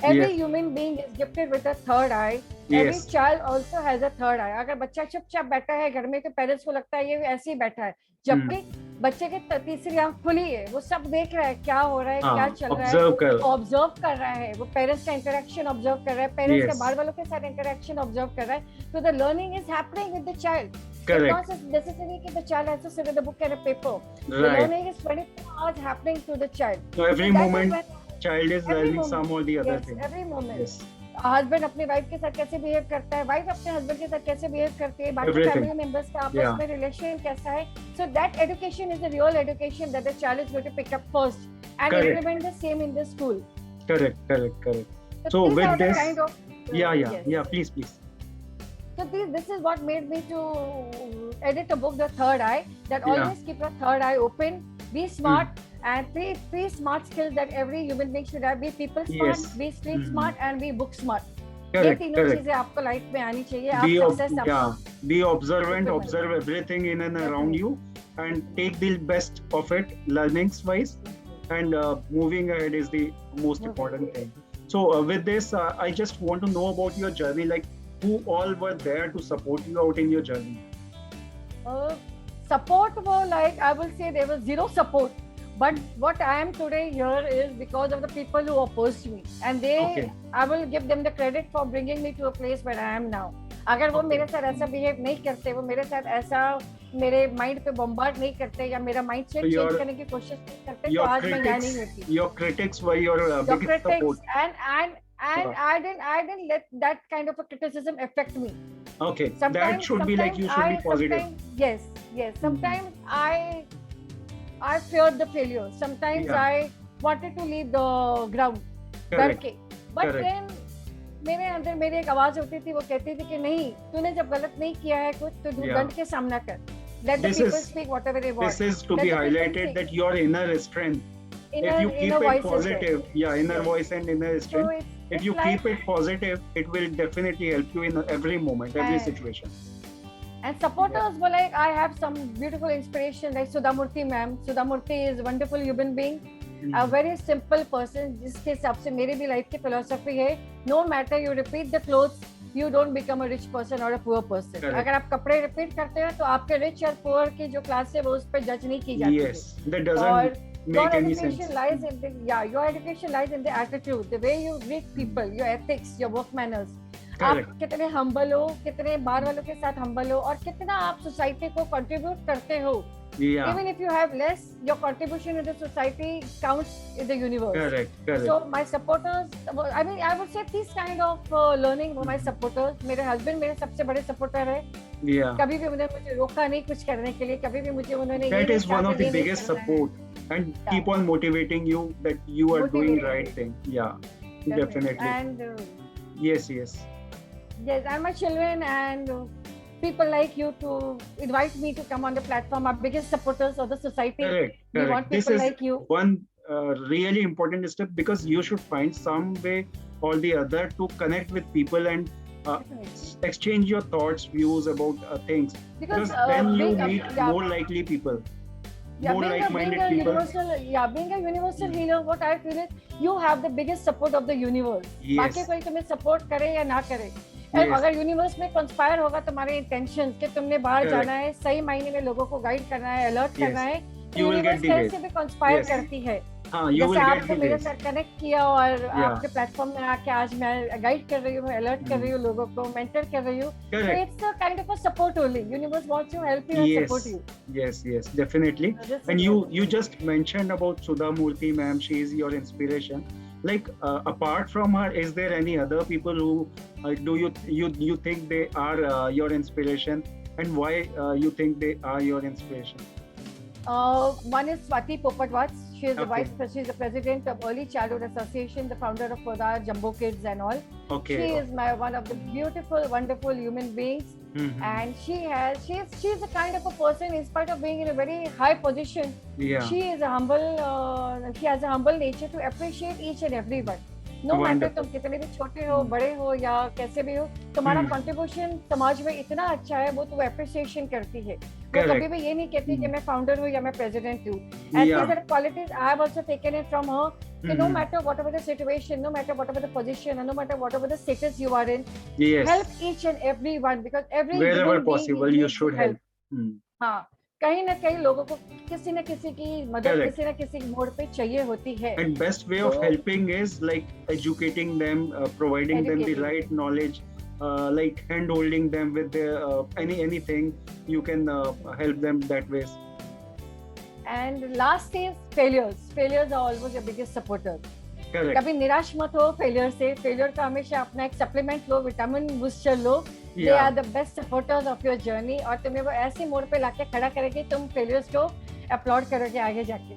Every human being is gifted with a third eye. Every child also has a third eye. अगर बच्चा चुपचाप बैठा है घर में तो पेरेंट्स को लगता है ये ऐसे ही बैठा है, जबकि बच्चे की तीसरी आंख खुली है, वो सब देख रहा है क्या हो रहा है, क्या चल रहा है, ऑब्जर्व कर रहा है, वो पेरेंट्स का इंटरेक्शन ऑब्जर्व कर रहा है, पेरेंट्स के बाहर वालों के साथ इंटरेक्शन ऑब्जर्व कर रहा है. तो the learning is happening with the child. It's not necessary that the child has to sit with a book and a paper. The learning is 24 hours happening to the child. So every moment child is learning some or the other thing. Every moment. Husband अपनी wife के साथ कैसे behave करता है, wife अपने husband के साथ कैसे बिहेव करती है, बाकी फैमिली मेंबर्स का आपस में रिलेशन कैसा है. So that education is the real education that the child is going to pick up first and implement the same in the school. Correct. So with this please. So this is what made me to edit a book, The Third Eye, that always keep your third eye open, be smart, and three smart skills that every human being should have. Be people smart, be street smart, and be book smart. ये तीनों चीजें आपको life में आनी चाहिए. आप be observant, observe everything in and around you, and take the best of it, learnings wise, and moving ahead is the most important thing. So with this, I just want to know about your journey, like who all were there to support you out in your journey? Uh, Support were like, I will say there was zero support. But what I am today here is because of the people who opposed me. And Okay. I will give them the credit for bringing me to a place where I am now. अगर वो मेरे साथ ऐसा behave नहीं करते, वो मेरे साथ ऐसा मेरे माइंड पे बम्बार्ड नहीं करते या मेरा माइंड सेट चेंज करने की कोशिश नहीं करते, तो आज मैं यहाँ नहीं होती. Your critics were your biggest support. And I didn't let that kind of a criticism affect me. Okay, that should be like you should be positive. Yes. Sometimes I feared the failure. Sometimes I wanted to leave the ground. डर के. But then मेरे अंदर मेरी एक आवाज होती थी, वो कहती थी कि नहीं, तूने जब गलत नहीं किया है कुछ, तो तू डंड के सामना कर. Let the people speak whatever they want. This is to be highlighted, that your inner strength. If you keep it positive, inner voice and inner strength. If you keep it positive, it will definitely help you in every moment, every situation. And supporters were like, I have some beautiful inspiration like Sudha Murthy ma'am. Sudha Murthy is a wonderful human being, a very simple person. जिसके हिसाब से मेरी भी life की philosophy है, no matter you repeat the clothes, you don't become a rich person or a poor person. अगर आप कपड़े repeat करते हैं, तो आपके rich और poor की जो class है, वो उस पर judge नहीं की जाती. Yes, that doesn't make any sense. Your education lies in the attitude, the way you greet people, your ethics, your work manners. Correct. आप कितने humble हो, कितने बाहर वालों के साथ humble हो, और कितना आप society को contribute करते हो. Even if you have less, your contribution in the society counts in the universe. Correct. So my supporters, I mean, I would say these kind of learning were my supporters. मेरे husband मेरे सबसे बड़े supporter है. कभी भी उन्होंने मुझे रोका नहीं कुछ करने के लिए, कभी भी मुझे उन्होंने That is one of the biggest support, and keep on motivating you that you are doing right thing. Definitely. And yes, and my children and people like you to invite me to come on the platform, are biggest supporters of the society. Correct. We want people this is like you. One really important step, because you should find some way or the other to connect with people and exchange your thoughts, views about things. Because then you meet more likely people. More like-minded people. Being a universal healer, what I feel is you have the biggest support of the universe. बाकी कोई तुम्हें support करे या ना करे. अगर universe में conspire होगा तुम्हारे इंटेंशंस कि तुमने बाहर जाना है, सही मायने में लोगों को गाइड करना है, अलर्ट करना है, तो यूनिवर्स कैसे भी कंस्पायर करती है. जैसे आपको मेरे साथ कनेक्ट किया और आपके प्लेटफॉर्म में आके आज मैं गाइड कर रही हूँ, अलर्ट कर रही हूँ लोगों को, मेंटर कर रही हूँ. So it's a kind of a support only. Universe wants to help you and support you. Yes, definitely. And you just mentioned about Sudha Murthy ma'am. She is your inspiration. Like apart from her, is there any other people who do you think they are your inspiration, and why you think they are your inspiration? One is Swati Popatwats. She is she's the president of Early Childhood Association, the founder of Podar Jumbo Kids and all. She is one of the beautiful, wonderful human beings. And she's the kind of a person, in spite of being in a very high position, she is a humble, she has a humble nature to appreciate each and everyone. No matter तुम कितने भी छोटे हो, बड़े हो या कैसे भी हो, तुम्हारा कंट्रीब्यूशन समाज में इतना अच्छा है, वो तो एप्रिसिएशन करती है. वो कभी भी ये नहीं कहती कि मैं फाउंडर हूँ या मैं प्रेसिडेंट हूँ. And these are qualities I have also taken it from her. No matter whatever the situation, no matter whatever the position, and no matter whatever the status you are in, help each and everyone, because every wherever possible you should help. हाँ, कहीं ना कहीं लोगों को किसी न किसी की मदद किसी न किसी मोड़ पे चाहिए होती है. And best way of helping is like educating them, providing them the right knowledge, like hand holding them with their anything you can help them that way. And last is failures. Failures are always your biggest supporters. कभी निराश मत हो failure से. Failure का हमेशा अपना एक supplement low, vitamin booster low. They are the best supporters of your journey, और तुम्हें वो ऐसी मोड़ पे लाके खड़ा करेगी, तुम फेलियर्स को अपलॉड करोगे आगे जाके.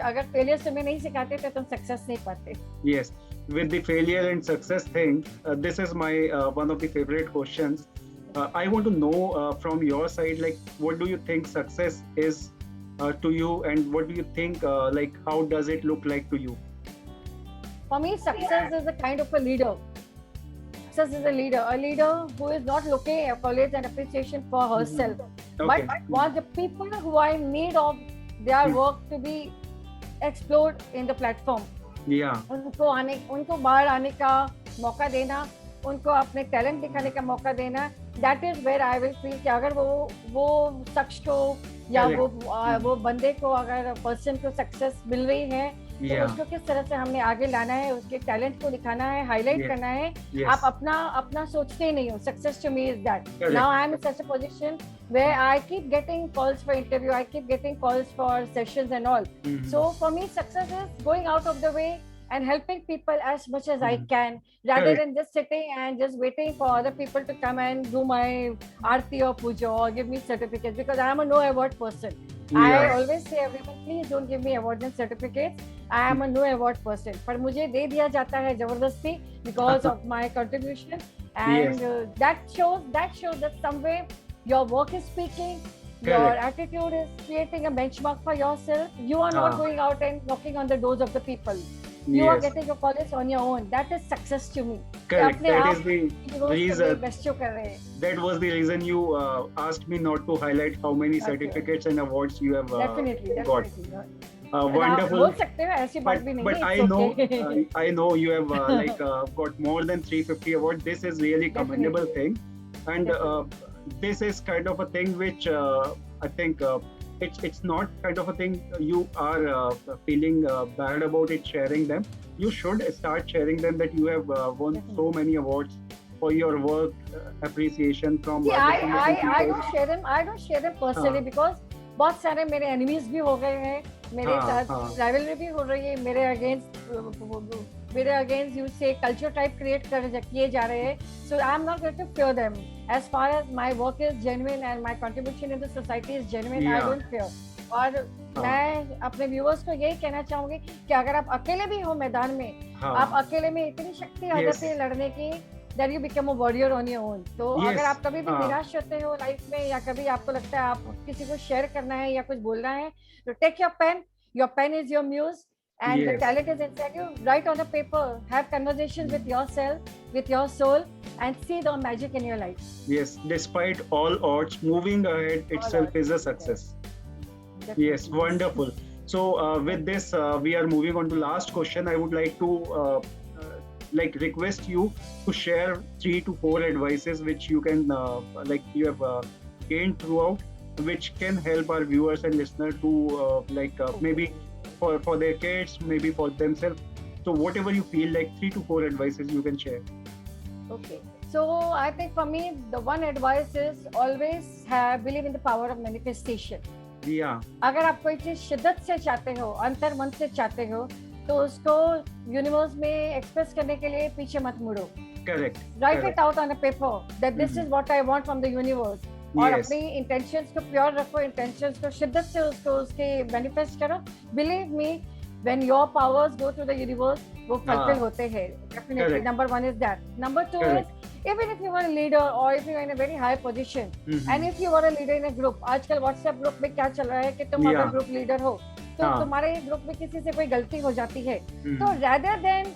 अगर फेलियर्स तुम्हें नहीं सिखाते तो तुम सक्सेस नहीं पाते. Yes, with the failure and success thing, this is my one of the favorite questions. I want to know from your side, like what do you think success is to you, and what do you think like how does it look like to you? For me, success is a kind of a leader. Success is a leader who is not looking at accolades and appreciation for herself, but wants the people who are in need of their work to be explore in the platform. Yeah. उनको बाहर आने का मौका देना, उनको अपने talent दिखाने का मौका देना, that is where I will feel कि अगर वो शख्स को या वो बंदे को, अगर पर्सन को सक्सेस मिल रही है, तो उसको किस तरह से हमने आगे लाना है, उसके टैलेंट को दिखाना है, हाईलाइट करना है. आप अपना सोचते ही नहीं हो. Success to me is that. Now I am in such a position where I keep getting calls for interview, I keep getting calls for sessions and all. So for me, success is going out of the way and helping people as much as I can, rather than just sitting and just waiting for other people to come and do my aarti or puja or give me certificates, because I am a no award person. I always say everyone, please don't give me awards and certificates. I am a no award person. पर मुझे दे दिया जाता है जबरदस्ती because of my contribution, and that shows that somewhere your work is speaking. Your attitude is creating a benchmark for yourself. You are not going out and knocking on the doors of the people. You are getting your college on your own. That is success to me. Correct. That is the reason. That was the reason you asked me not to highlight how many certificates and awards you have got. Wonderful. बोल सकते हो, ऐसी बात भी नहीं है. But I know you have got more than 350 awards. This is really commendable thing, and this is kind of a thing which I think it's not kind of a thing you are feeling bad about it sharing them. You should start sharing them, that you have won so many awards for your work, appreciation from I don't share them personally because बहुत सारे मेरे enemies भी हो गए हैं, मेरे साथ rivalry भी हो रही है, मेरे अगेंस्ट यू से कल्चर टाइप क्रिएट किए जा रहे हैं. So I am not going to fear them. As far as my work is genuine and my contribution in the society is genuine, I don't fear. और मैं अपने viewers को यही कहना चाहूंगी कि अगर आप अकेले भी हो मैदान में, आप अकेले में इतनी शक्ति आ जाती है लड़ने की, that you become a warrior on your own. तो अगर आप कभी भी निराश होते हो लाइफ में, या कभी आपको लगता है आप किसी को शेयर करना है या कुछ बोलना है, तो take your pen is your muse, and the talent is inside you. Write on a paper, have conversations with yourself, with your soul, and see the magic in your life. Yes, despite all odds, moving ahead itself is a success. Yes, wonderful. So with this, we are moving on to last question. I would like to request you to share 3 to 4 advices which you can you have gained throughout, which can help our viewers and listeners to maybe for their kids, maybe for themselves. So whatever you feel, like 3 to 4 advices you can share. Okay, so I think for me the one advice is always believe in the power of manifestation. अगर आप कोई चीज शिद्दत से चाहते हो, अंतर मन से चाहते हो, तो उसको यूनिवर्स में एक्सप्रेस करने के लिए पीछे मत मुड़ो. Correct. Write it out on a paper that this is what I want from the universe. और अपनी इंटेंशंस को प्योर रखो, इंटेंशंस को शिद्दत से उसके मैनिफेस्ट करो. Believe me, when your powers go to the universe, वो फुलफिल होते हैं. Definitely number 1 is that. Number 2 is even if you are a leader or if you are in a very high position, and if you are a leader in a group, आजकल WhatsApp group में क्या चल रहा है कि तुम अगर group leader हो तो तुम्हारे ग्रुप में किसी से कोई गलती हो जाती है, तो rather than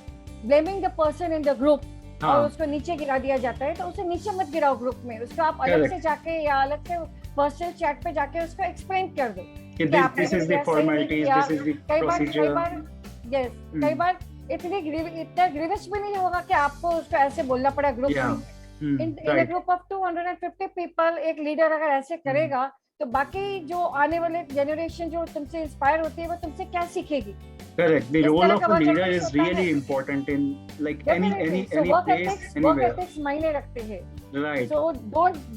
blaming the person in the group और उसको नीचे गिरा दिया जाता है, तो उसे नीचे मत गिराओ ग्रुप में. उसको आप अलग से जाके या अलग से पर्सनल चैट पे जाके उसको एक्सप्लेन कर दो कि this is the formalities, this is the procedure. कई बार इतना ग्रीवियस भी नहीं होगा कि आपको उसको ऐसे बोलना पड़ा ग्रुप में. इन अ ग्रुप ऑफ 250 पीपल एक लीडर अगर ऐसे करेगा, तो बाकी जो आने वाले जनरेशन जो तुमसे इंस्पायर होती है, वो तुमसे क्या सीखेगी. Correct. The role of a leader is really important in any place, anywhere. Work ethics मायने रखते हैं. Right. So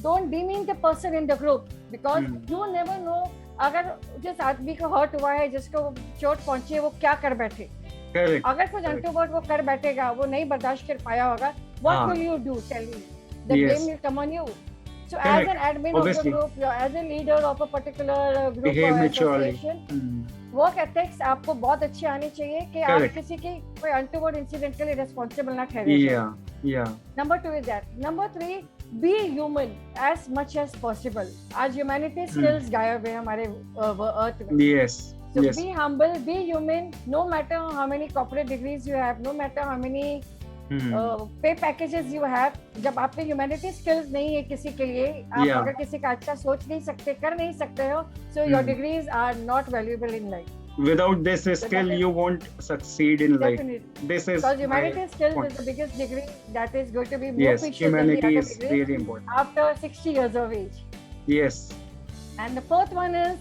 don't demean the person in the group, because you never know अगर जिस आदमी को हर्ट हुआ है, जिसको चोट पहुंची है, वो क्या कर बैठे. Correct. अगर कुछ अनटूवर्ड वो कर बैठेगा, वो नहीं बर्दाश्त कर पाया होगा, what will you do? Tell me. The blame will come on you. So as an admin of the group, as a leader of a particular group or association, work ethics आपको बहुत अच्छी आनी चाहिए कि आप किसी की कोई अनटूवर्ड इंसिडेंट के लिए रिस्पॉन्सिबल ना ठहरे. Number 2 is that. Number 3, be human as much as possible. आज humanity skills गायब है हमारे अर्थ में. Yes. So be humble, be human, no matter how many corporate degrees you have, no matter how many pay packages you have. जब आप में humanity skills नहीं है किसी के लिए, आप अगर किसी का अच्छा सोच नहीं सकते, कर नहीं सकते हो, so your degrees are not valuable in life. Without this So skill, that is you won't succeed in life. definitely This is because my humanities skills point. is the biggest degree that is going to be more Yes, precious than the humanity other is degrees really important. after 60 years of age. Yes, And the fourth one is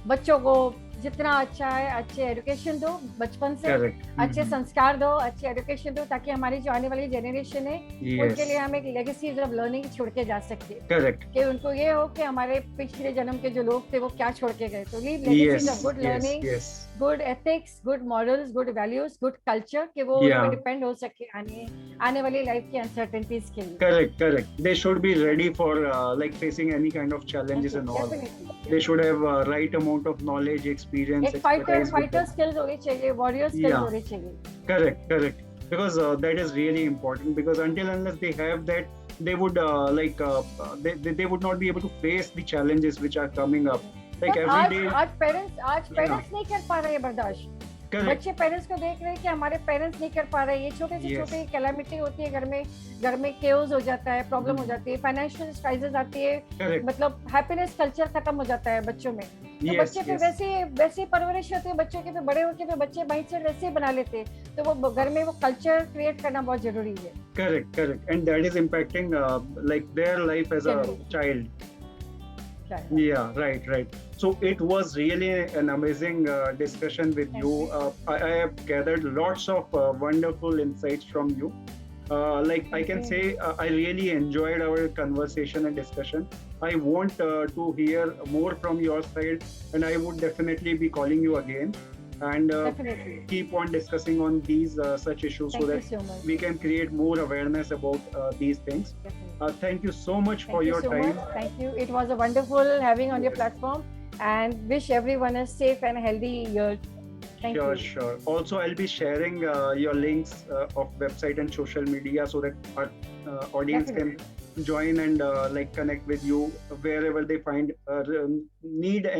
बच्चों को जितना अच्छा है अच्छे education दो बचपन से correct. अच्छे संस्कार दो अच्छे एजुकेशन दो ताकि हमारी जो आने वाली जनरेशन है उनके लिए Yes, हम एक लेगेसी ऑफ लर्निंग छोड़ के जा सकते हैं correct. कि उनको ये हो कि हमारे पिछले जन्म के जो लोग थे वो क्या छोड़ के गए तो leave legacies of Yes, good yes, learning yes. Good ethics good morals good values good culture कि वो उन पर Yeah, डिपेंड हो सके आने वाली लाइफ की अनसर्टेनिटीज के लिए correct, correct. They should be ready for like facing any kind of challenges and all. They should have right amount of knowledge, experience, एक fighter expertise with them. Skills होनी चाहिए वॉरियर स्किल्स Yeah, होनी चाहिए correct, correct. Because that is really important. Because until unless they have that, they would they would not be able to face the challenges which are coming up. Like every आज day. आज parents Yeah, नहीं कर पा रहे हैं बर्दाश्त correct. बच्चे parents को देख रहे हैं कि हमारे पेरेंट्स नहीं कर पा रहे ये छोटे से Yes. छोटे कैलामिटी होती है घर में केओस हो जाता है प्रॉब्लम हो जाती है फाइनेंशियल क्राइसिस आती है Correct. मतलब हैप्पीनेस कल्चर खत्म हो जाता है बच्चों में तो Yes, बच्चे फिर yes. वैसी परवरिश होती है बच्चों के फिर बड़े होके फिर बच्चे माइंडसेट वैसे ही बना लेते हैं तो वो घर में वो कल्चर क्रिएट करना बहुत जरूरी है Correct, correct. And that is impacting like their life as a Generally. child. Right. Yeah, right, right. So it was really an amazing discussion with Thank you. you. I have gathered lots of wonderful insights from you. Like I can Okay. say, I really enjoyed our conversation and discussion. I want to hear more from your side, and I would definitely be calling you again and Definitely. keep on discussing on these such issues so Thank you that so much. we can create more awareness about these things. Definitely. Thank you so much for Thank you your so time. much. Thank you. It was a wonderful having on your Yes. platform and wish everyone a safe and healthy year. Thank Sure, you. sure. Also, I'll be sharing your links of website and social media so that our audience Definitely. can join and like connect with you wherever they find need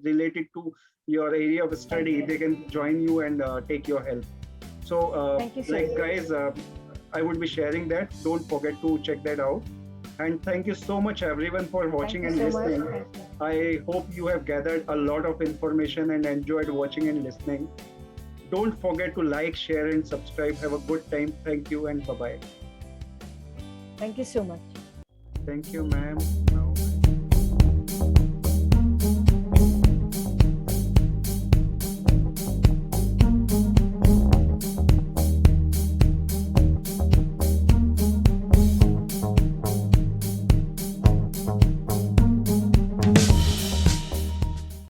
related to your area of study. you. They can join you and take your help. So, Thank you so like much. guys, I would be sharing that. Don't forget to check that out. And thank you so much everyone for watching Thank you and so much. listening. Thank you. I hope you have gathered a lot of information and enjoyed watching and listening. Don't forget to like, share, and subscribe. Have a good time. Thank you and bye bye. Thank you so much. Thank you, ma'am. Now.